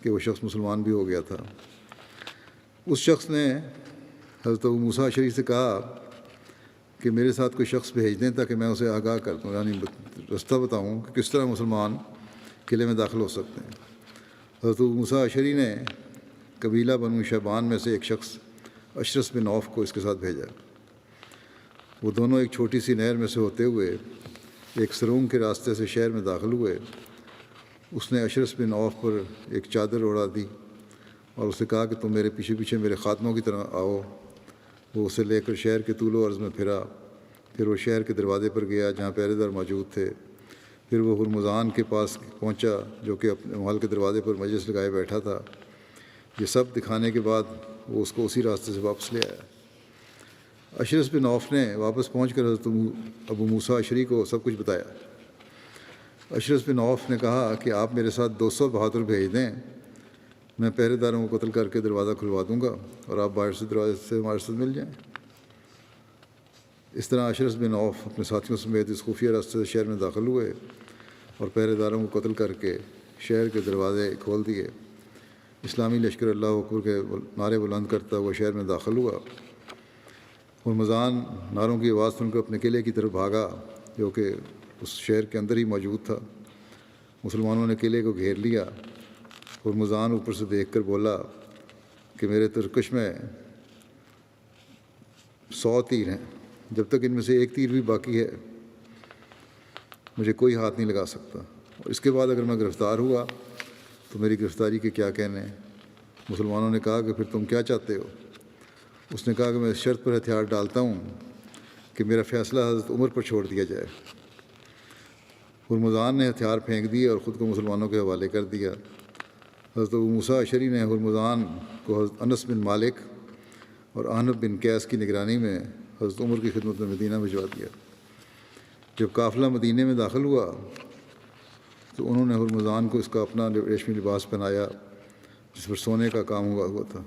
B: کہ وہ شخص مسلمان بھی ہو گیا تھا۔ اس شخص نے حضرت ابو موسیٰ اشعری سے کہا کہ میرے ساتھ کوئی شخص بھیج دیں تاکہ میں اسے آگاہ کر دوں، یعنی رستہ بتاؤں کہ کس طرح مسلمان قلعے میں داخل ہو سکتے ہیں۔ حضرت ابو موسیٰ اشعری نے قبیلہ بنو شیبان میں سے ایک شخص اشرس بن عوف کو اس کے ساتھ بھیجا۔ وہ دونوں ایک چھوٹی سی نہر میں سے ہوتے ہوئے ایک سرونگ کے راستے سے شہر میں داخل ہوئے۔ اس نے اشرس بن عوف پر ایک چادر اڑا دی اور اسے کہا کہ تم میرے پیچھے پیچھے میرے خادموں کی طرح آؤ۔ وہ اسے لے کر شہر کے طول و عرض میں پھرا۔ پھر وہ شہر کے دروازے پر گیا جہاں پہرے دار موجود تھے۔ پھر وہ ہرمزان کے پاس پہنچا جو کہ اپنے محل کے دروازے پر مجلس لگائے بیٹھا تھا۔ یہ سب دکھانے کے بعد وہ اس کو اسی راستے سے واپس لے آیا۔ اشرس بن عوف نے واپس پہنچ کر حضرت ابو موسیٰ اشعری کو سب کچھ بتایا۔ اشرس بن عوف نے کہا کہ آپ میرے ساتھ 200 بہادر بھیج دیں، میں پہرے داروں کو قتل کر کے دروازہ کھلوا دوں گا اور آپ باہر سے دروازے سے ہمارے ساتھ مل جائیں۔ اس طرح اشرس بن عوف اپنے ساتھیوں سمیت اس خفیہ راستے سے شہر میں داخل ہوئے اور پہرے داروں کو قتل کر کے شہر کے دروازے کھول دیے۔ اسلامی لشکر اللہ اکبر کے نعرے بلند کرتا ہوا شہر میں داخل ہوا۔ ہرمزان نعروں کی آواز سن کر اپنے قلعے کی طرف بھاگا جو کہ اس شہر کے اندر ہی موجود تھا۔ مسلمانوں نے قلعے کو گھیر لیا۔ ہرمزان اوپر سے دیکھ کر بولا کہ میرے ترکش میں 100 تیر ہیں، جب تک ان میں سے ایک تیر بھی باقی ہے مجھے کوئی ہاتھ نہیں لگا سکتا، اور اس کے بعد اگر میں گرفتار ہوا تو میری گرفتاری کے کیا کہنے۔ مسلمانوں نے کہا کہ پھر تم کیا چاہتے ہو؟ اس نے کہا کہ میں اس شرط پر ہتھیار ڈالتا ہوں کہ میرا فیصلہ حضرت عمر پر چھوڑ دیا جائے۔ ہرمزان نے ہتھیار پھینک دیے اور خود کو مسلمانوں کے حوالے کر دیا۔ حضرت ابو موسیٰ اشعری نے ہرمزان کو حضرت انس بن مالک اور احنف بن قیس کی نگرانی میں حضرت عمر کی خدمت میں مدینہ بھجوا دیا۔ جب قافلہ مدینہ میں داخل ہوا تو انہوں نے ہرمزان کو اس کا اپنا ریشمی لباس پہنایا جس پر سونے کا کام ہوا تھا،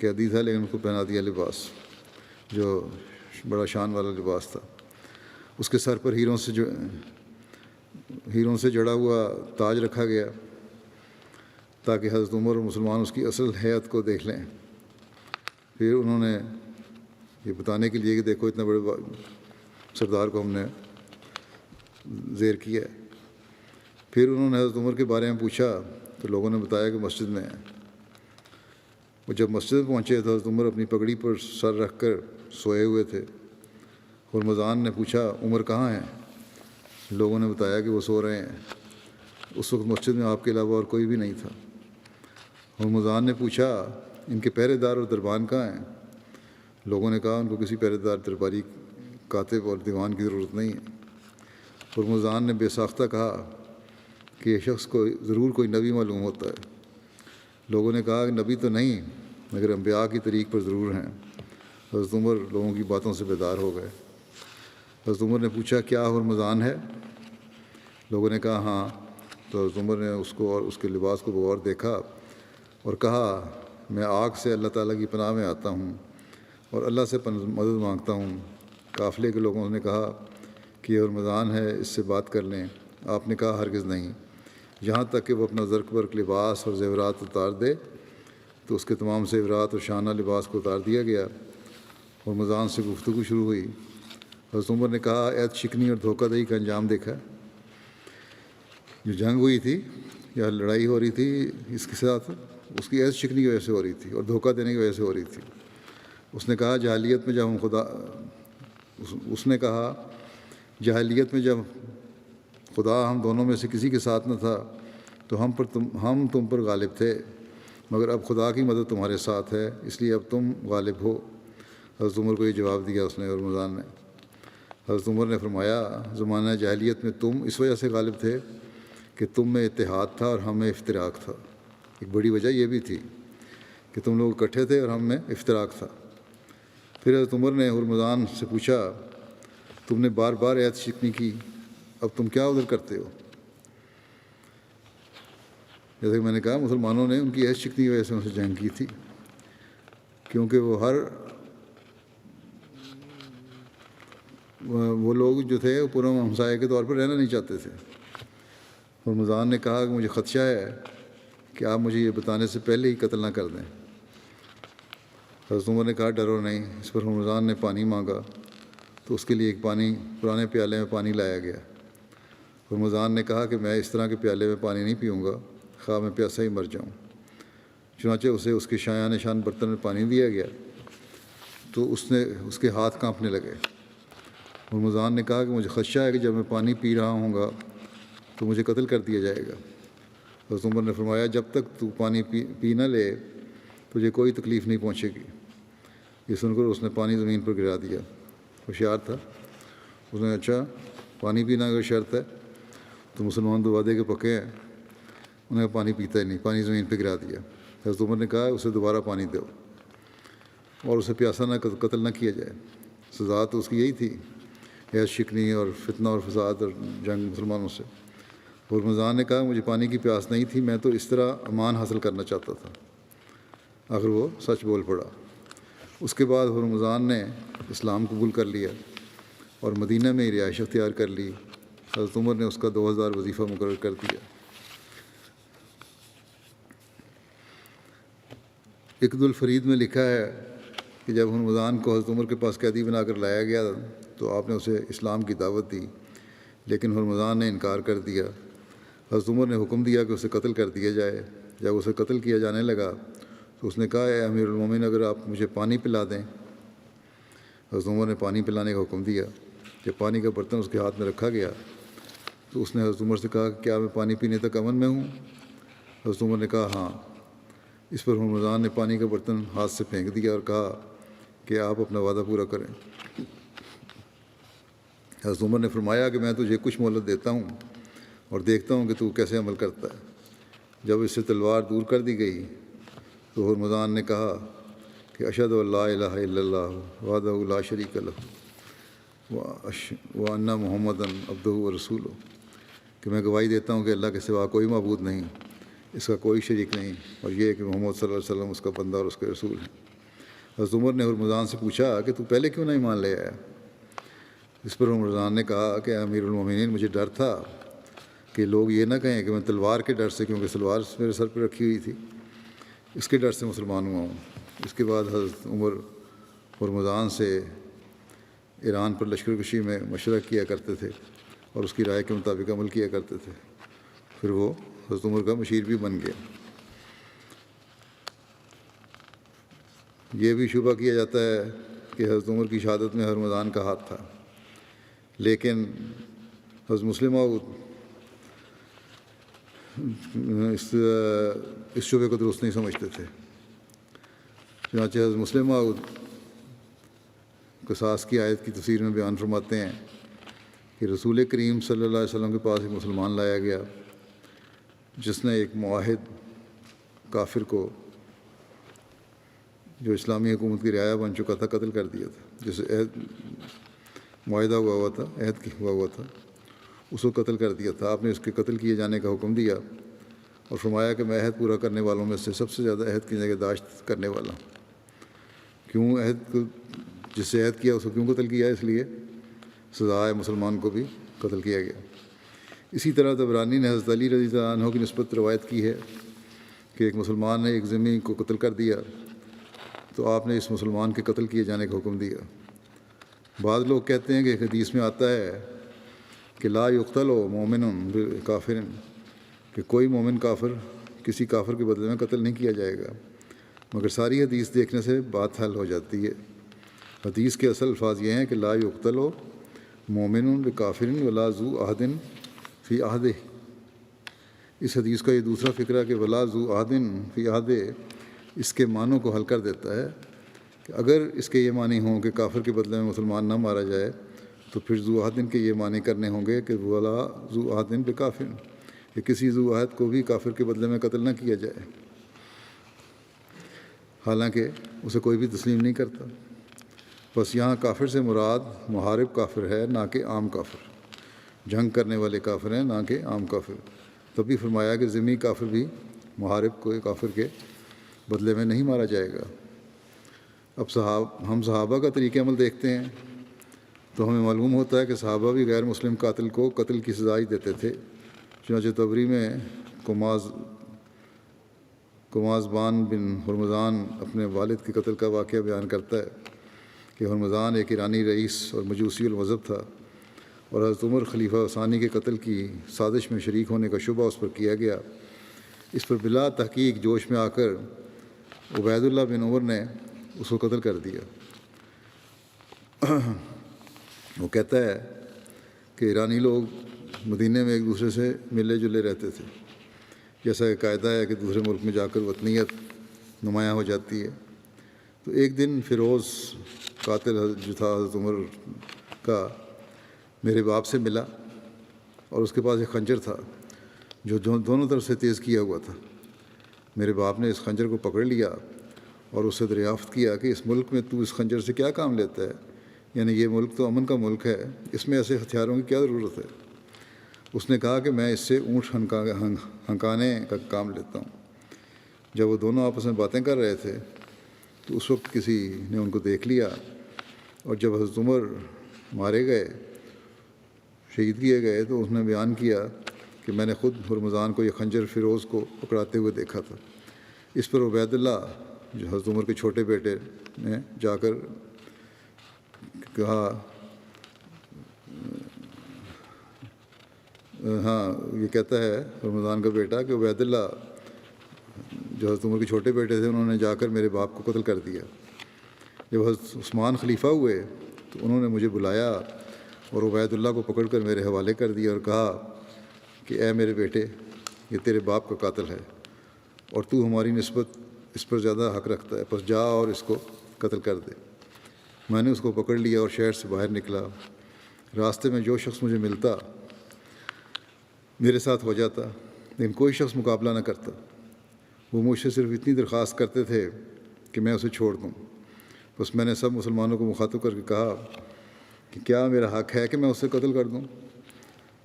B: قیدی تھا لیکن اس کو پہنا دیا لباس جو بڑا شان والا لباس تھا۔ اس کے سر پر ہیروں سے جڑا ہوا تاج رکھا گیا تاکہ حضرت عمر اور مسلمان اس کی اصل حیت کو دیکھ لیں۔ پھر انہوں نے یہ بتانے کے لیے کہ دیکھو اتنے بڑے سردار کو ہم نے زیر کیا ہے۔ پھر انہوں نے حضرت عمر کے بارے میں پوچھا تو لوگوں نے بتایا کہ مسجد میں ہیں۔ وہ جب مسجد میں پہنچے تو حضرت عمر اپنی پگڑی پر سر رکھ کر سوئے ہوئے تھے۔ ہرمزان نے پوچھا عمر کہاں ہیں؟ لوگوں نے بتایا کہ وہ سو رہے ہیں۔ اس وقت مسجد میں آپ کے علاوہ اور کوئی بھی نہیں تھا۔ ہرمزان نے پوچھا ان کے پہرے دار اور دربان کہاں ہیں؟ لوگوں نے کہا ان کو کسی پہرے دار، درباری، کاتب اور دیوان کی ضرورت نہیں ہے۔ ہرمزان نے بے ساختہ کہا کہ یہ شخص کو ضرور کوئی نبی معلوم ہوتا ہے۔ لوگوں نے کہا کہ نبی تو نہیں مگر انبیاء کی طریق پر ضرور ہیں۔ حضرت عمر لوگوں کی باتوں سے بیدار ہو گئے۔ حضرت عمر نے پوچھا کیا ہرمزان ہے؟ لوگوں نے کہا ہاں۔ تو حضرت عمر نے اس کو اور اس کے لباس کو بغور دیکھا اور کہا میں آگ سے اللہ تعالیٰ کی پناہ میں آتا ہوں اور اللہ سے مدد مانگتا ہوں۔ قافلے کے لوگوں نے کہا کہ یہ ہرمزان ہے، اس سے بات کر لیں۔ آپ نے کہا ہرگز نہیں، یہاں تک کہ وہ اپنا زرق برق لباس اور زیورات اتار دے۔ تو اس کے تمام زیورات اور شانہ لباس کو اتار دیا گیا۔ ہرمزان سے گفتگو شروع ہوئی۔ حضرت عمر نے کہا عہد شکنی اور دھوکہ دہی کا انجام دیکھا۔ جو جنگ ہوئی تھی یا لڑائی ہو رہی تھی اس کے ساتھ، اس کی عہد شکنی کی وجہ سے ہو رہی تھی اور دھوکہ دینے کی وجہ سے ہو رہی تھی۔ اس نے کہا جاہلیت میں جب خدا ہم دونوں میں سے کسی کے ساتھ نہ تھا تو ہم تم پر غالب تھے، مگر اب خدا کی مدد تمہارے ساتھ ہے، اس لیے اب تم غالب ہو۔ حضرت عمر کو یہ جواب دیا اس نے، ہرمزان نے۔ حضرت عمر نے فرمایا زمانہ جاہلیت میں تم اس وجہ سے غالب تھے کہ تم میں اتحاد تھا اور ہم میں افتراق تھا۔ ایک بڑی وجہ یہ بھی تھی کہ تم لوگ اکٹھے تھے اور ہم میں افتراق تھا۔ پھر حضرت عمر نے ہرمزان سے پوچھا تم نے بار بار عہد شکنی کی، اب تم کیا ادھر کرتے ہو؟ جیسے کہ میں نے کہا مسلمانوں نے ان کی عہد شکنی کی وجہ سے ان سے جنگ کی تھی، کیونکہ وہ لوگ جو تھے وہ پورا ہمسائے کے طور پر رہنا نہیں چاہتے تھے۔ ہرمزان نے کہا کہ مجھے خدشہ ہے کہ آپ مجھے یہ بتانے سے پہلے ہی قتل نہ کر دیں۔ حضرت عمر نے کہا ڈرو نہیں۔ اس پر ہرمزان نے پانی مانگا تو اس کے لیے ایک پرانے پیالے میں پانی لایا گیا۔ ہرمزان نے کہا کہ میں اس طرح کے پیالے میں پانی نہیں پیوں گا، خواہ میں پیاسا ہی مر جاؤں۔ چنانچہ اسے اس کے شایان نشان برتن میں پانی دیا گیا تو اس کے ہاتھ کانپنے لگے۔ ہرمزان نے کہا کہ مجھے خدشہ ہے کہ جب میں پانی پی رہا ہوں گا تو مجھے قتل کر دیا جائے گا۔ حضرت عمر نے فرمایا جب تک تو پانی پی نہ لے تجھے کوئی تکلیف نہیں پہنچے گی۔ یہ سن کر اس نے پانی زمین پر گرا دیا۔ ہوشیار تھا، اس نے اچھا پانی پینا اگر شرط ہے تو مسلمان تو وعدے کے پکے ہیں، انہیں پانی پیتا ہی نہیں، پانی زمین پہ گرا دیا۔ حضرت عمر نے کہا اسے دوبارہ پانی دو اور اسے پیاسا نہ قتل نہ کیا جائے۔ سزا تو اس کی یہی تھی، حیض شکنی اور فتنہ اور فساد اور جنگ مسلمانوں سے۔ ہرمزان نے کہا مجھے پانی کی پیاس نہیں تھی، میں تو اس طرح امان حاصل کرنا چاہتا تھا۔ آخر وہ سچ بول پڑا۔ اس کے بعد ہرمزان نے اسلام قبول کر لیا اور مدینہ میں رہائش اختیار کر لی۔ حضرت عمر نے اس کا 2000 وظیفہ مقرر کر دیا۔ اقد الفرید میں لکھا ہے کہ جب ہرمزان کو حضرت عمر کے پاس قیدی بنا کر لایا گیا تو آپ نے اسے اسلام کی دعوت دی، لیکن ہرمزان نے انکار کر دیا۔ حضرت عمر نے حکم دیا کہ اسے قتل کر دیا جائے۔ جب اسے قتل کیا جانے لگا تو اس نے کہا اے امیر المومنین اگر آپ مجھے پانی پلا دیں۔ حضرت عمر نے پانی پلانے کا حکم دیا۔ جب پانی کا برتن اس کے ہاتھ میں رکھا گیا تو اس نے حضرت عمر سے کہا کہ کیا میں پانی پینے تک امن میں ہوں؟ حضرت عمر نے کہا ہاں۔ اس پر ہرمزان نے پانی کا برتن ہاتھ سے پھینک دیا اور کہا کہ آپ اپنا وعدہ پورا کریں۔ حضرت عمر نے فرمایا کہ میں تجھے کچھ مہلت دیتا ہوں اور دیکھتا ہوں کہ تو کیسے عمل کرتا ہے۔ جب اس سے تلوار دور کر دی گئی تو ہرمزان نے کہا کہ اشہد ان لا الہ الا اللہ وحدہ لا شریک لہ وان محمدا عبدہ ورسولہ، کہ میں گواہی دیتا ہوں کہ اللہ کے سوا کوئی معبود نہیں، اس کا کوئی شریک نہیں، اور یہ کہ محمد صلی اللہ علیہ وسلم اس کا بندہ اور اس کے رسول ہیں۔ حضرت عمر نے ہرمزان سے پوچھا کہ تو پہلے کیوں نہیں مان لے آیا؟ اس پر ہرمزان نے کہا کہ امیر المومنین مجھے ڈر تھا کہ لوگ یہ نہ کہیں کہ میں تلوار کے ڈر سے، کیونکہ تلوار میرے سر پہ رکھی ہوئی تھی، اس کے ڈر سے مسلمان ہوا ہوں۔ اس کے بعد حضرت عمر ہرمزان سے ایران پر لشکر کشی میں مشورہ کیا کرتے تھے اور اس کی رائے کے مطابق عمل کیا کرتے تھے۔ پھر وہ حضرت عمر کا مشیر بھی بن گیا۔ یہ بھی شبہ کیا جاتا ہے کہ حضرت عمر کی شہادت میں ہرمزان کا ہاتھ تھا، لیکن حضرت مسلم اس شبے کو درست نہیں سمجھتے تھے۔ چنانچہ حضرت مسلم قصاص کی آیت کی تفسیر میں بیان فرماتے ہیں کہ رسول کریم صلی اللہ علیہ وسلم کے پاس ایک مسلمان لایا گیا جس نے ایک معاہد کافر کو، جو اسلامی حکومت کی رعایا بن چکا تھا، قتل کر دیا تھا۔ جسے عہد معاہدہ ہوا تھا، عہد ہوا تھا، اس کو قتل کر دیا تھا۔ آپ نے اس کے قتل کیے جانے کا حکم دیا اور فرمایا کہ میں عہد پورا کرنے والوں میں سے سب سے زیادہ عہد کی نگہداشت کرنے والا ہوں۔ کیوں عہد کو، جس سے عہد کیا اس کو کیوں قتل کیا؟ اس لیے سزا ہے مسلمان کو بھی قتل کیا گیا۔ اسی طرح طبرانی نے حضرت علی رضی اللہ عنہ کی نسبت روایت کی ہے کہ ایک مسلمان نے ایک ذمہ کو قتل کر دیا تو آپ نے اس مسلمان کے قتل کیے جانے کا حکم دیا۔ بعض لوگ کہتے ہیں کہ ایک حدیث میں آتا ہے کہ لا یقتل مومن بکافر، کہ کوئی مومن کافر کسی کافر کے بدلے میں قتل نہیں کیا جائے گا، مگر ساری حدیث دیکھنے سے بات حل ہو جاتی ہے۔ حدیث کے اصل الفاظ یہ ہیں کہ لا یقتل مومن بکافر ولا ذو عہد فی عہدہ۔ اس حدیث کا یہ دوسرا فقرہ کہ ولا ذو عہد فی عہدہ اس کے معنوں کو حل کر دیتا ہے کہ اگر اس کے یہ معنی ہوں کہ کافر کے بدلے میں مسلمان نہ مارا جائے تو پھر ذو عہد کے یہ معنی کرنے ہوں گے کہ ولا ذو عہد بکافر، کہ کسی ذو عہد کو بھی کافر کے بدلے میں قتل نہ کیا جائے، حالانکہ اسے کوئی بھی تسلیم نہیں کرتا۔ بس یہاں کافر سے مراد محارب کافر ہے، نہ کہ عام کافر، جنگ کرنے والے کافر ہیں نہ کہ عام کافر۔ تب بھی فرمایا کہ ذمی کافر بھی محارب کو کافر کے بدلے میں نہیں مارا جائے گا۔ اب ہم صحابہ کا طریقہ عمل دیکھتے ہیں تو ہمیں معلوم ہوتا ہے کہ صحابہ بھی غیر مسلم قاتل کو قتل کی سزا ہی دیتے تھے۔ چنانچہ طبری میں کمازبان بن ہرمزان اپنے والد کے قتل کا واقعہ بیان کرتا ہے کہ ہرمزان ایک ایرانی رئیس اور مجوسی المذہب تھا، اور حضرت عمر خلیفہ ثانی کے قتل کی سازش میں شریک ہونے کا شبہ اس پر کیا گیا۔ اس پر بلا تحقیق جوش میں آ کر عبید اللہ بن عمر نے اس کو قتل کر دیا۔ وہ کہتا ہے کہ ایرانی لوگ مدینے میں ایک دوسرے سے ملے جلے رہتے تھے، جیسا کہ قاعدہ ہے کہ دوسرے ملک میں جا کر وطنیت نمایاں ہو جاتی ہے۔ تو ایک دن فیروز قاتل جو تھا حضرت عمر کا میرے باپ سے ملا، اور اس کے پاس ایک خنجر تھا جو دونوں طرف سے تیز کیا ہوا تھا۔ میرے باپ نے اس خنجر کو پکڑ لیا اور اس سے دریافت کیا کہ اس ملک میں تو اس خنجر سے کیا کام لیتا ہے؟ یعنی یہ ملک تو امن کا ملک ہے، اس میں ایسے ہتھیاروں کی کیا ضرورت ہے؟ اس نے کہا کہ میں اس سے اونٹ ہنکانے کا کام لیتا ہوں۔ جب وہ دونوں آپس میں باتیں کر رہے تھے تو اس وقت کسی نے ان کو دیکھ لیا، اور جب حضرت عمر مارے گئے، شہید کیے گئے، تو اس نے بیان کیا کہ میں نے خود ہرمزان کو یہ خنجر فیروز کو پکڑاتے ہوئے دیکھا تھا۔ اس پر عبید اللہ جو حضرت عمر کے چھوٹے بیٹے نے جا کر کہا، یہ کہتا ہے ہرمزان کا بیٹا کہ عبید اللہ جو حضرت عمر کے چھوٹے بیٹے تھے، انہوں نے جا کر میرے باپ کو قتل کر دیا۔ جب حضرت عثمان خلیفہ ہوئے تو انہوں نے مجھے بلایا اور عبید اللہ کو پکڑ کر میرے حوالے کر دیا اور کہا کہ اے میرے بیٹے، یہ تیرے باپ کا قاتل ہے اور تو ہماری نسبت اس پر زیادہ حق رکھتا ہے، پس جا اور اس کو قتل کر دے۔ میں نے اس کو پکڑ لیا اور شہر سے باہر نکلا۔ راستے میں جو شخص مجھے ملتا میرے ساتھ ہو جاتا، لیکن کوئی شخص مقابلہ نہ کرتا۔ وہ مجھ سے صرف اتنی درخواست کرتے تھے کہ میں اسے چھوڑ دوں۔ بس میں نے سب مسلمانوں کو مخاطب کر کے کہا کہ کیا میرا حق ہے کہ میں اسے قتل کر دوں؟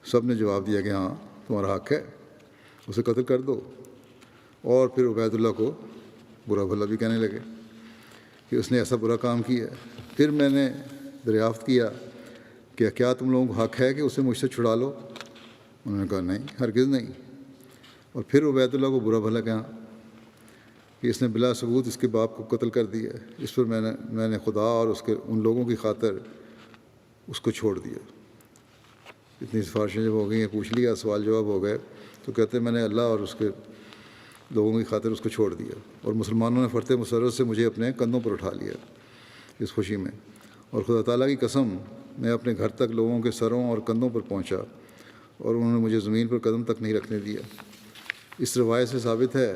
B: سب نے جواب دیا کہ ہاں تمہارا حق ہے، اسے قتل کر دو۔ اور پھر عبید اللہ کو برا بھلا بھی کہنے لگے کہ اس نے ایسا برا کام کیا ہے۔ پھر میں نے دریافت کیا کہ کیا تم لوگوں کو حق ہے کہ اسے مجھ سے چھڑا لو؟ انہوں نے کہا نہیں، ہرگز نہیں۔ اور پھر عبید اللہ کو برا بھلا کہا کہ اس نے بلا ثبوت اس کے باپ کو قتل کر دیا ہے۔ اس پر میں نے خدا اور اس کے ان لوگوں کی خاطر اس کو چھوڑ دیا۔ اتنی سفارشیں جب ہو گئی ہیں، پوچھ لیا، سوال جواب ہو گئے، تو کہتے ہیں میں نے اللہ اور اس کے لوگوں کی خاطر اس کو چھوڑ دیا، اور مسلمانوں نے فرتے مسرت سے مجھے اپنے کندھوں پر اٹھا لیا اس خوشی میں۔ اور خدا تعالیٰ کی قسم، میں اپنے گھر تک لوگوں کے سروں اور کندھوں پر پہنچا اور انہوں نے مجھے زمین پر قدم تک نہیں رکھنے دیا۔ اس روایت سے ثابت ہے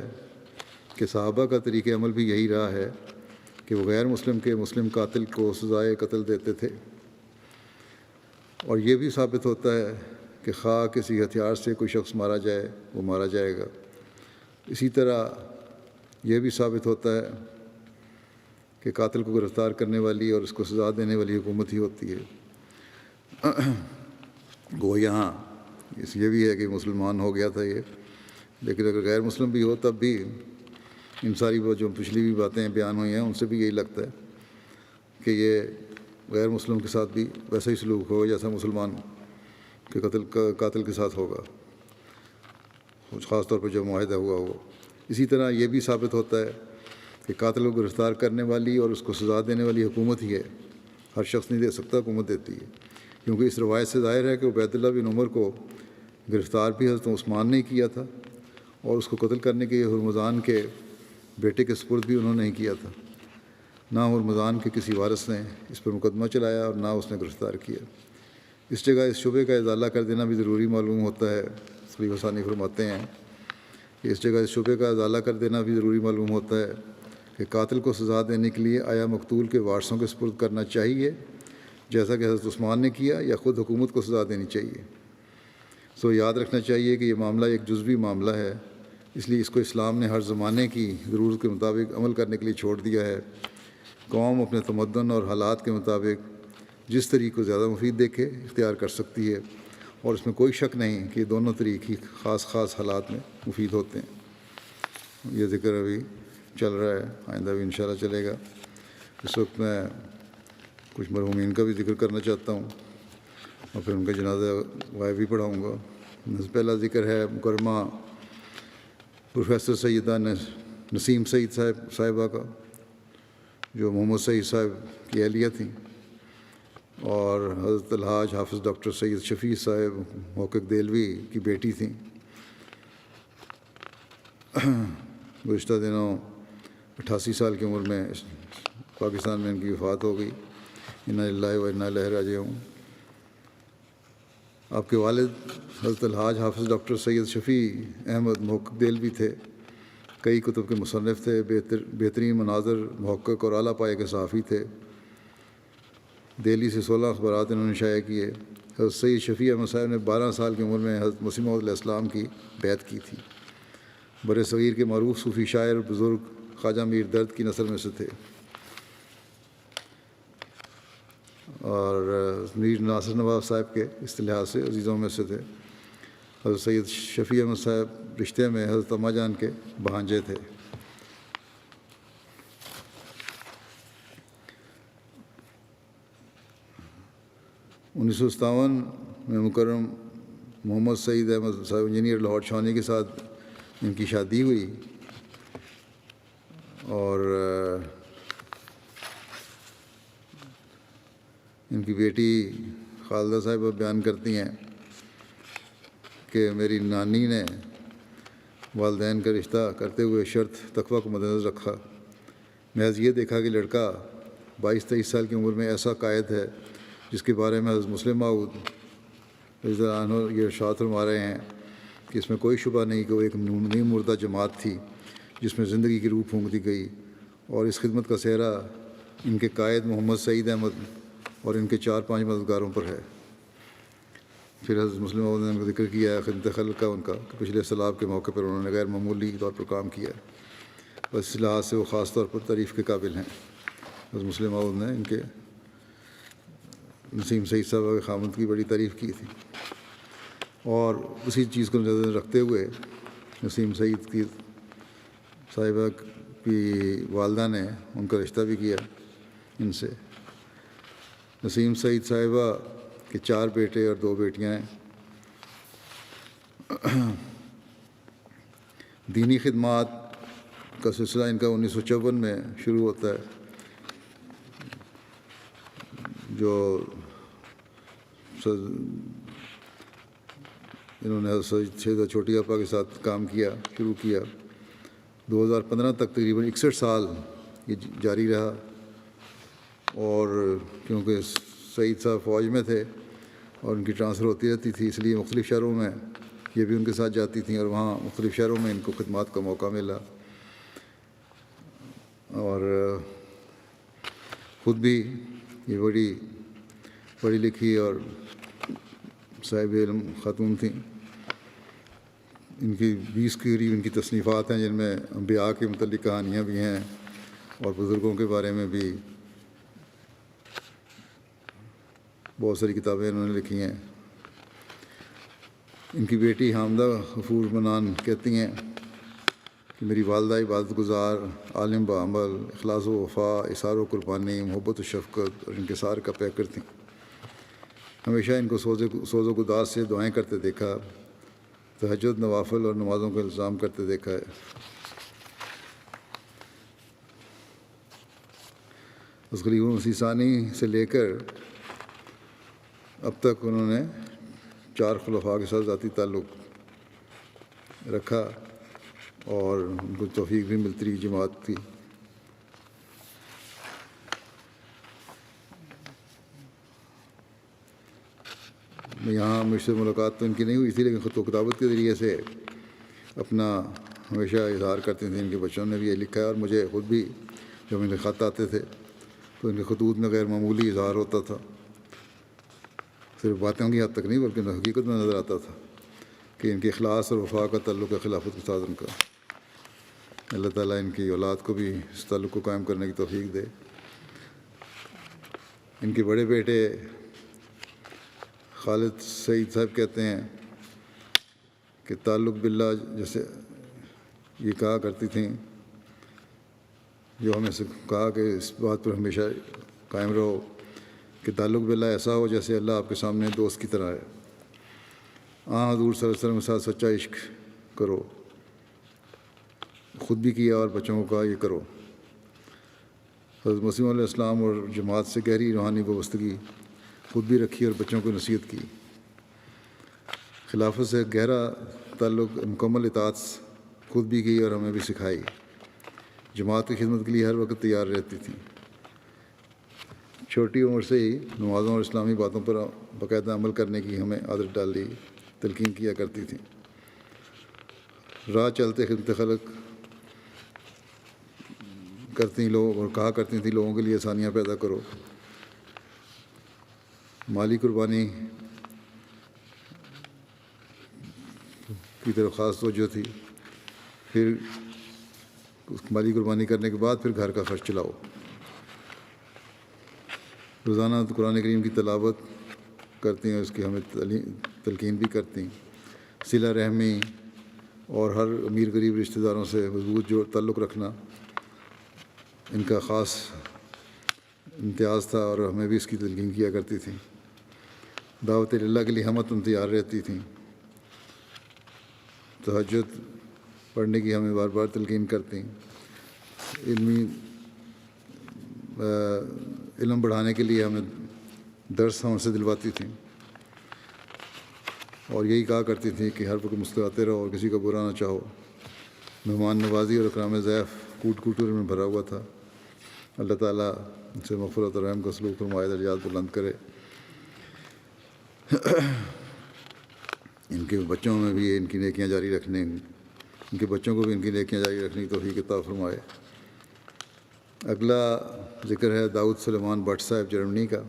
B: کہ صحابہ کا طریقہ عمل بھی یہی رہا ہے کہ وہ غیر مسلم کے مسلم قاتل کو سزائے قتل دیتے تھے۔ اور یہ بھی ثابت ہوتا ہے کہ خواہ کسی ہتھیار سے کوئی شخص مارا جائے، وہ مارا جائے گا۔ اسی طرح یہ بھی ثابت ہوتا ہے کہ قاتل کو گرفتار کرنے والی اور اس کو سزا دینے والی حکومت ہی ہوتی ہے۔ گو یہاں یہ بھی ہے کہ مسلمان ہو گیا تھا یہ، لیکن اگر غیر مسلم بھی ہو تب بھی ان ساری جو پچھلی بھی باتیں بیان ہوئی ہیں ان سے بھی یہی لگتا ہے کہ یہ غیر مسلم کے ساتھ بھی ویسا ہی سلوک ہوگا جیسا مسلمان کے قاتل کے ساتھ ہوگا، خاص طور پر جو معاہدہ ہوا ہو۔ اسی طرح یہ بھی ثابت ہوتا ہے کہ قاتل کو گرفتار کرنے والی اور اس کو سزا دینے والی حکومت ہی ہے، ہر شخص نہیں دے سکتا، حکومت دیتی ہے۔ کیونکہ اس روایت سے ظاہر ہے کہ عبید اللہ بن عمر کو گرفتار بھی حضرت عثمان نے کیا تھا، اور اس کو قتل کرنے کے ہرمزان کے بیٹے کے سپرد بھی انہوں نے ہی کیا تھا۔ نہ ہرمزان کے کسی وارث نے اس پر مقدمہ چلایا اور نہ اس نے گرفتار کیا۔ اس جگہ اس شبے کا ازالہ کر دینا بھی ضروری معلوم ہوتا ہے۔ خلیفہ ثانی فرماتے ہیں کہ اس جگہ اس شبے کا ازالہ کر دینا بھی ضروری معلوم ہوتا ہے کہ قاتل کو سزا دینے کے لیے آیا مقتول کے وارثوں کے سپرد کرنا چاہیے جیسا کہ حضرت عثمان نے کیا، یا خود حکومت کو سزا دینی چاہیے۔ سو یاد رکھنا چاہیے کہ یہ معاملہ ایک جزوی معاملہ ہے، اس لیے اس کو اسلام نے ہر زمانے کی ضرورت کے مطابق عمل کرنے کے لیے چھوڑ دیا ہے۔ قوم اپنے تمدن اور حالات کے مطابق جس طریق کو زیادہ مفید دیکھے اختیار کر سکتی ہے، اور اس میں کوئی شک نہیں کہ دونوں طریق ہی خاص حالات میں مفید ہوتے ہیں۔ یہ ذکر ابھی چل رہا ہے، آئندہ بھی انشاءاللہ چلے گا۔ اس وقت میں کچھ مرحومین کا بھی ذکر کرنا چاہتا ہوں اور پھر ان کا جنازہ غائب بھی پڑھاؤں گا۔ پہلا ذکر ہے مکرمہ پروفیسر سیدہ نسیم سعید صاحبہ کا، جو محمد سعید صاحب کی اہلیہ تھیں، اور حضرت الحاج حافظ ڈاکٹر سید شفیع صاحب محقق دہلوی کی بیٹی تھیں۔ گزشتہ دنوں 88 سال کی عمر میں پاکستان میں ان کی وفات ہو گئی۔ انا للہ و انا الیہ راجعون۔ آپ کے والد حضرت الحاج حافظ ڈاکٹر سید شفیع احمد محقق دہلوی تھے، کئی کتب کے مصنف تھے، بہترین مناظر محقق اور اعلیٰ پائے کے صحافی تھے۔ دہلی سے 16 اخبارات انہوں نے شائع کیے۔ حضرت سید شفیع احمد صاحب نے 12 سال کی عمر میں حضرت مسیح موعود علیہ السلام کی بیعت کی تھی۔ بر صغیر کے معروف صوفی شاعر اور بزرگ خواجہ میر درد کی نسل میں سے تھے، اور میر ناصر نواب صاحب کے اس لحاظ سے عزیزوں میں سے تھے۔ حضرت سید شفیع احمد صاحب رشتے میں حضرت اماں جان کے بھانجے تھے۔ انیس سو 57 میں مکرم محمد سعید احمد صاحب انجینئر لاہور چھاؤنی کے ساتھ ان کی شادی ہوئی، اور ان کی بیٹی خالدہ صاحبہ بیان کرتی ہیں کہ میری نانی نے والدین کا رشتہ کرتے ہوئے شرط تقویٰ کو مد نظر رکھا۔ محض یہ دیکھا کہ لڑکا 22-23 سال کی عمر میں ایسا قائد ہے جس کے بارے میں حضرت مسلم موعود رضی اللہ عنہ یہ ارشاد فرما رہے ہیں کہ اس میں کوئی شبہ نہیں کہ وہ ایک نیم مردہ جماعت تھی جس میں زندگی کی روح پھونک دی گئی، اور اس خدمت کا سہرا ان کے قائد محمد سعید احمد اور ان کے 4-5 مددگاروں پر ہے۔ پھر حضرت مسلم موعود نے ان کا ذکر کیا ہے خدمت خلق کا ان کا، کہ پچھلے سیلاب کے موقع پر انہوں نے غیر معمولی طور پر کام کیا، بس اس لحاظ سے وہ خاص طور پر تعریف کے قابل ہیں۔ حضرت مسلم موعود نے ان کے نسیم سعید صاحبہ کے خامد کی بڑی تعریف کی تھی، اور اسی چیز کو نظر رکھتے ہوئے نسیم سعید کی صاحبہ کی والدہ نے ان کا رشتہ بھی کیا ان سے۔ نسیم سعید صاحبہ کے 4 بیٹے اور 2 بیٹیاں ہیں۔ دینی خدمات کا سلسلہ ان کا 1954 میں شروع ہوتا ہے، جو انہوں نے سیدہ چھوٹی آپا کے ساتھ کام کیا، شروع کیا۔ 2015 تک تقریباً 61 سال یہ جاری رہا، اور کیونکہ سعید صاحب فوج میں تھے اور ان کی ٹرانسفر ہوتی رہتی تھی، اس لیے مختلف شہروں میں یہ بھی ان کے ساتھ جاتی تھیں، اور وہاں مختلف شہروں میں ان کو خدمات کا موقع ملا، اور خود بھی یہ بڑی پڑھی لکھی اور صاحب علم خاتون تھیں۔ ان کی 20 کے قریب ان کی تصنیفات ہیں، جن میں انبیاء کے متعلق کہانیاں بھی ہیں اور بزرگوں کے بارے میں بھی بہت ساری کتابیں انہوں نے لکھی ہیں۔ ان کی بیٹی حامدہ غفور منان کہتی ہیں کہ میری والدہ عبادت گزار، عالم بعمل، اخلاص و وفا، اثار و قربانی، محبت و شفقت اور انکسار کا پیکر تھیں۔ ہمیشہ ان کو سوز و گداز سے دعائیں کرتے دیکھا، تہجد، نوافل اور نمازوں کا التزام کرتے دیکھا ہے۔ اس خلیفہ مسیح ثانی سے لے کر اب تک انہوں نے 4 خلفاء کے ساتھ ذاتی تعلق رکھا، اور ان کو توفیق بھی ملتی رہی جماعت کی۔ یہاں مجھ سے ملاقات تو ان کی نہیں ہوئی تھی، لیکن خط و کتابت کے ذریعے سے اپنا ہمیشہ اظہار کرتے تھے۔ ان کے بچوں نے بھی یہ لکھا ہے، اور مجھے خود بھی جب ان کے خط آتے تھے تو ان کے خطوط میں غیر معمولی اظہار ہوتا تھا، صرف باتوں کی حد تک نہیں بلکہ حقیقت میں نظر آتا تھا کہ ان کے اخلاص اور وفا کا تعلق ہے خلافت کے ساتھ ان کا۔ اللہ تعالیٰ ان کی اولاد کو بھی اس تعلق کو قائم کرنے کی توفیق دے۔ ان کے بڑے بیٹے خالد سعید صاحب کہتے ہیں کہ تعلق باللہ جیسے یہ کہا کرتی تھیں، جو ہمیں سے کہا کہ اس بات پر ہمیشہ قائم رہو کہ تعلق باللہ ایسا ہو جیسے اللہ آپ کے سامنے دوست کی طرح ہے۔ حضور صلی اللہ علیہ وسلم کے ساتھ سچا عشق کرو، خود بھی کیا اور بچوں کو کہا یہ کرو۔ حضرت مسیح علیہ السلام اور جماعت سے گہری روحانی وابستگی خود بھی رکھی اور بچوں کو نصیحت کی۔ خلافت سے گہرا تعلق مکمل اطاعت خود بھی کی اور ہمیں بھی سکھائی۔ جماعت کی خدمت کے لیے ہر وقت تیار رہتی تھی۔ چھوٹی عمر سے ہی نمازوں اور اسلامی باتوں پر باقاعدہ عمل کرنے کی ہمیں عادت ڈالی، تلقین کیا کرتی تھیں۔ راہ چلتے خدمت خلق کرتی لوگ اور کہا کرتی تھیں لوگوں کے لیے آسانیاں پیدا کرو۔ مالی قربانی کی طرف خاص توجہ تھی۔ پھر مالی قربانی کرنے کے بعد پھر گھر کا خرچ چلاؤ۔ روزانہ قرآن کریم کی تلاوت کرتی ہیں، اس کی ہمیں تلقین بھی کرتی ہیں۔ صلہ رحمی اور ہر امیر غریب رشتہ داروں سے مضبوط جو تعلق رکھنا ان کا خاص امتیاز تھا اور ہمیں بھی اس کی تلقین کیا کرتی تھیں۔ دعوت اللہ کے لیے ہمت تیار رہتی تھیں۔ تہجد پڑھنے کی ہمیں بار بار تلقین کرتی ہیں۔ علم بڑھانے کے لیے ہمیں درس ہم سے دلواتی تھیں اور یہی کہا کرتی تھیں کہ ہر وقت مسکراتے رہو اور کسی کا برا نہ چاہو۔ مہمان نوازی اور اکرام ضیف کوٹ کوٹر میں بھرا ہوا تھا۔ اللہ تعالیٰ ان سے مغفرت اور رحم کا سلوک فرمائے، درجات بلند کرے۔ ان کے بچوں میں بھی ان کی نیکیاں جاری رکھنے، ان کے بچوں کو بھی ان کی نیکیاں جاری رکھنے کی توفیق عطا فرمائے۔ اگلا ذکر ہے داؤد سلیمان بٹ صاحب جرمنی کا،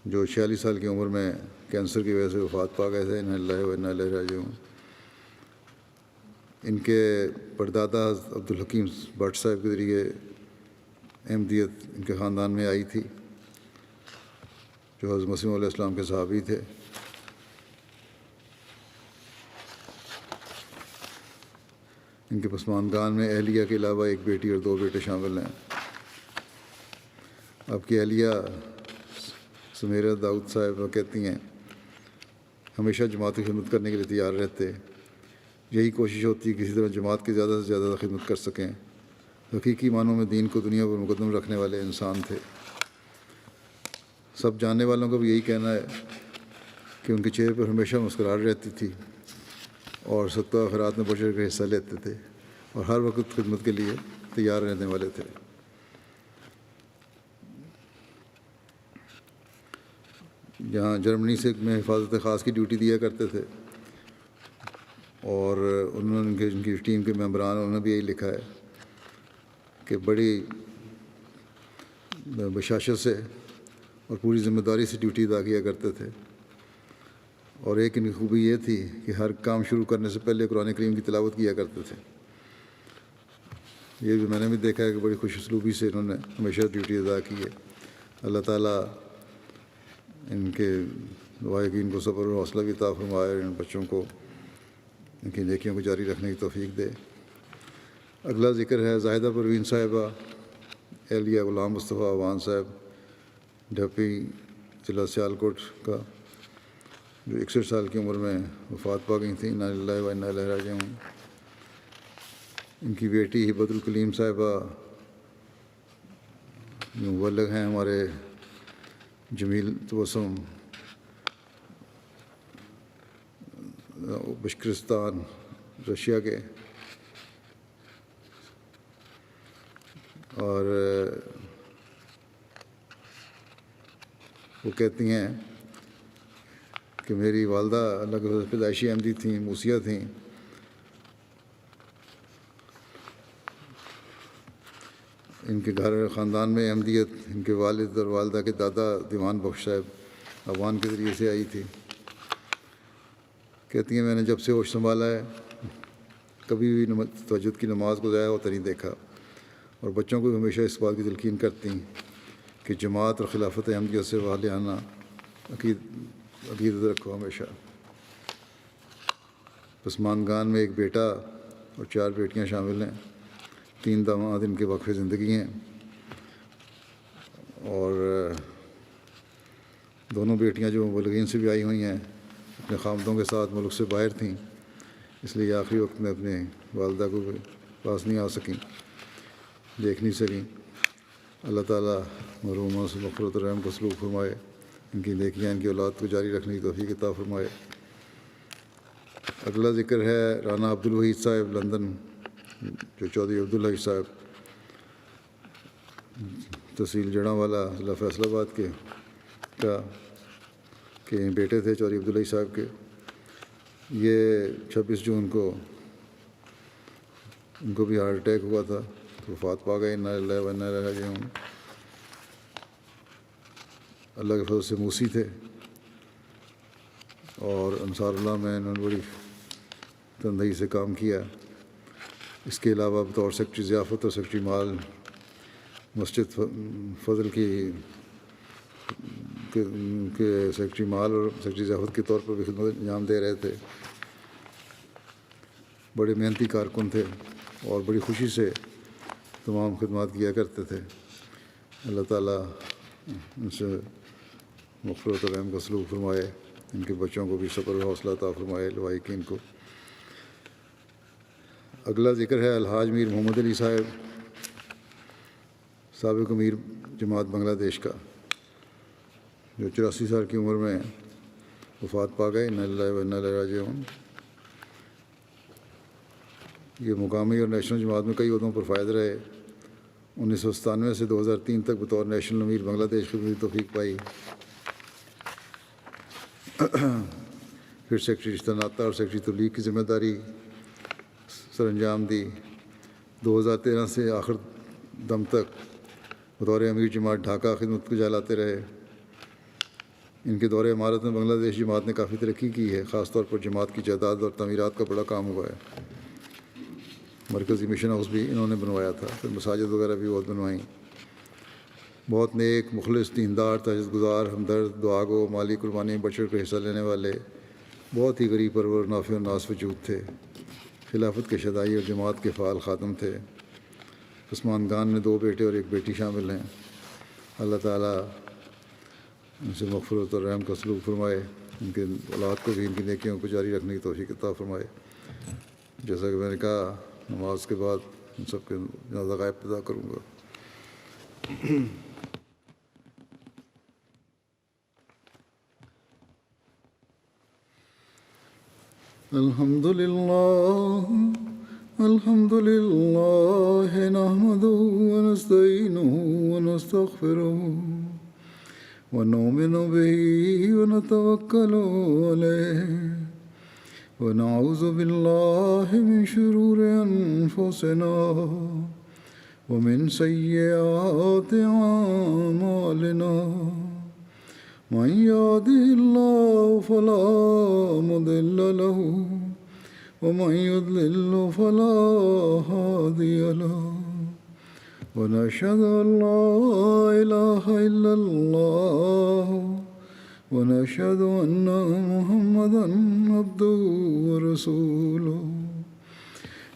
B: جو 46 سال کی عمر میں کینسر کی وجہ سے وفات پا گئے تھے۔ انا للہ و انا الیہ راجعون۔ ان کے پردادا عبدالحکیم بٹ صاحب کے ذریعے احمدیت ان کے خاندان میں آئی تھی، جو حضرت مسیح علیہ السلام کے صحابی تھے۔ ان کے پسماندگان میں اہلیہ کے علاوہ ایک بیٹی اور 2 بیٹے شامل ہیں۔ آپ کی اہلیہ سمیرہ داؤد صاحب کہتی ہیں ہمیشہ جماعت کی خدمت کرنے کے لیے تیار رہتے، یہی کوشش ہوتی کہ کسی طرح جماعت کی زیادہ سے زیادہ خدمت کر سکیں۔ حقیقی معنوں میں دین کو دنیا پر مقدم رکھنے والے انسان تھے۔ سب جاننے والوں کا بھی یہی کہنا ہے کہ ان کے چہرے پر ہمیشہ مسکراہٹ رہتی تھی اور صدقہ خیرات میں بڑھ چڑھ کر حصہ لیتے تھے اور ہر وقت خدمت کے لیے تیار رہنے والے تھے۔ جہاں جرمنی سے میں حفاظت خاص کی ڈیوٹی دیا کرتے تھے اور انہوں نے ان کی ٹیم کے ممبران انہوں نے بھی یہی لکھا ہے کہ بڑی بشاشت سے اور پوری ذمہ داری سے ڈیوٹی ادا کیا کرتے تھے، اور ایک ان کی خوبی یہ تھی کہ ہر کام شروع کرنے سے پہلے قرآن کریم کی تلاوت کیا کرتے تھے۔ یہ بھی میں نے بھی دیکھا ہے کہ بڑی خوش اسلوبی سے انہوں نے ہمیشہ ڈیوٹی ادا کی ہے۔ اللہ تعالیٰ ان کے لواحقین کو صبر و حوصلہ بھی عطا فرمائے، ان بچوں کو ان کی نیکیوں کو جاری رکھنے کی توفیق دے۔ اگلا ذکر ہے زاہدہ پروین صاحبہ اہلیہ غلام مصطفیٰ عوان صاحب ڈھپی ضلع سیالکوٹ کا، جو 61 سال کی عمر میں وفات پا گئی تھیں۔ انا للہ و انا الیہ راجعون۔ ان کی بیٹی ہبت الکلیم صاحبہ جو مبلغ ہیں ہمارے جمیل تبسم بشکرستان رشیا کے، اور وہ کہتی ہیں کہ میری والدہ اللہ کے پیدائشی احمدی تھیں، موسیہ تھیں۔ ان کے گھر خاندان میں احمدیت ان کے والد اور والدہ کے دادا دیوان بخش صاحب عوان کے ذریعے سے آئی تھی۔ کہتی ہیں میں نے جب سے ہوش سنبھالا ہے کبھی بھی تہجد کی نماز کو ضائع ہوتا نہیں دیکھا، اور بچوں کو بھی ہمیشہ اس بات کی تلقین کرتی ہیں کہ جماعت اور خلافت احمدیہ سے والہانہ عقیدت رکھو ہمیشہ۔ پسماندگان میں ایک بیٹا اور 4 بیٹیاں شامل ہیں، 3 داماد ان کے وقف زندگی ہیں، اور دونوں بیٹیاں جو مبلغین سے بھی آئی ہوئی ہیں اپنے خامدوں کے ساتھ ملک سے باہر تھیں، اس لیے آخری وقت میں اپنے والدہ کو پاس نہیں آ سکیں، دیکھ نہیں سکیں۔ اللہ تعالیٰ مرحومہ سے مغفرت و رحم کا سلوک فرمائے، ان کی نیکیاں، ان کی اولاد کو جاری رکھنے کی توفیق عطا فرمائے۔ اگلا ذکر ہے رانا عبدالوحید صاحب لندن، جو چودھری عبدالحی صاحب تحصیل جڑاں ضلع فیصل آباد کے بیٹے تھے چودھری عبدالحی صاحب کے۔ یہ 26 جون کو ان کو بھی ہارٹ اٹیک ہوا تھا، تو وفات پا گئے۔ انا للہ و انا الیہ راجعون۔ اللہ کے فضل سے موسی تھے اور انصار اللہ میں انہوں نے بڑی تندہی سے کام کیا۔ اس کے علاوہ بطور سیکرٹری ضیافت اور سیکرٹری مال مسجد فضل کے سیکرٹری مال اور سیکرٹری ضیافت کے طور پر بھی خدمت انجام دے رہے تھے۔ بڑے محنتی کارکن تھے اور بڑی خوشی سے تمام خدمات کیا کرتے تھے۔ اللہ تعالیٰ ان سے مغفرت و رحم کا سلوک فرمائے، ان کے بچوں کو بھی صبر و حوصلہ عطا فرمائے، لوائقین کو۔ اگلا ذکر ہے الحاج میر محمد علی صاحب، سابق امیر جماعت بنگلہ دیش کا، جو 84 سال کی عمر میں وفات پا گئے۔ انا للہ و انا الیہ راجعون۔ یہ مقامی اور نیشنل جماعت میں کئی عہدوں پر فائز رہے۔ 1997 سے 2003 تک بطور نیشنل امیر بنگلہ دیش خدمت کی توفیق پائی۔ پھر سیکرٹری رشتہ ناطہ اور سیکرٹری تبلیغ کی ذمہ داری سر انجام دی۔ 2013 سے آخر دم تک بطور امیر جماعت ڈھاکہ خدمت کو جالاتے رہے۔ ان کے دور امارت میں بنگلہ دیش جماعت نے کافی ترقی کی ہے، خاص طور پر جماعت کی جائیداد اور تعمیرات کا بڑا کام ہوا ہے۔ مرکزی مشن ہاؤس بھی انہوں نے بنوایا تھا، پھر مساجد وغیرہ بھی بہت بنوائیں۔ بہت نیک، مخلص، دیندار، تہجد گزار، ہمدرد، دعا گو، مالی قربانی بڑھ چڑھ کر حصہ لینے والے، بہت ہی غریب پرور، نافع الناس وجود تھے۔ خلافت کے شدائی اور جماعت کے فعال خادم تھے۔ عثمان خان میں 2 بیٹے اور 1 بیٹی شامل ہیں۔ اللہ تعالیٰ ان سے مغفرت اور رحم کا سلوک فرمائے، ان کے اولاد کو بھی ان کی نیکیوں کو جاری رکھنے کی توفیق عطا فرمائے۔ جیسا کہ میں نے کہا، نماز کے بعد ان سب کے جنازہ غائب ادا کروں گا۔ الحمد للہ نحمدہ ونستعینہ ونستغفرہ ونؤمن بہ ونتوکل علیہ ونعوذ باللہ من شرور انفسنا ومن سیئات اعمالنا من يهده الله فلا مضل له ومن يضلل فلا هادي له ونشهد أن لا إله إلا الله ونشهد أن محمدا عبده ورسوله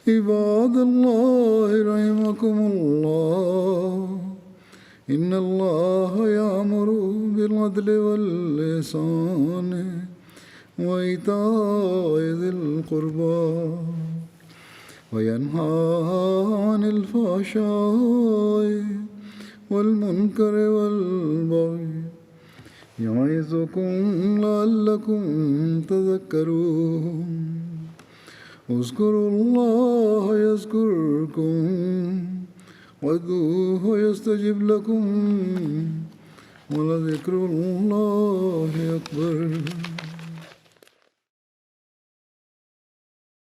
B: عباد الله رحمكم الله إن الله يأمر بالعدل والإحسان وإيتاء ذي القربى وينهى عن الفحشاء والمنكر والبغي يعظكم لعلكم تذكرون اذكروا الله يذكركم وادعوه يستجب لكم ولذكر الله أكبر۔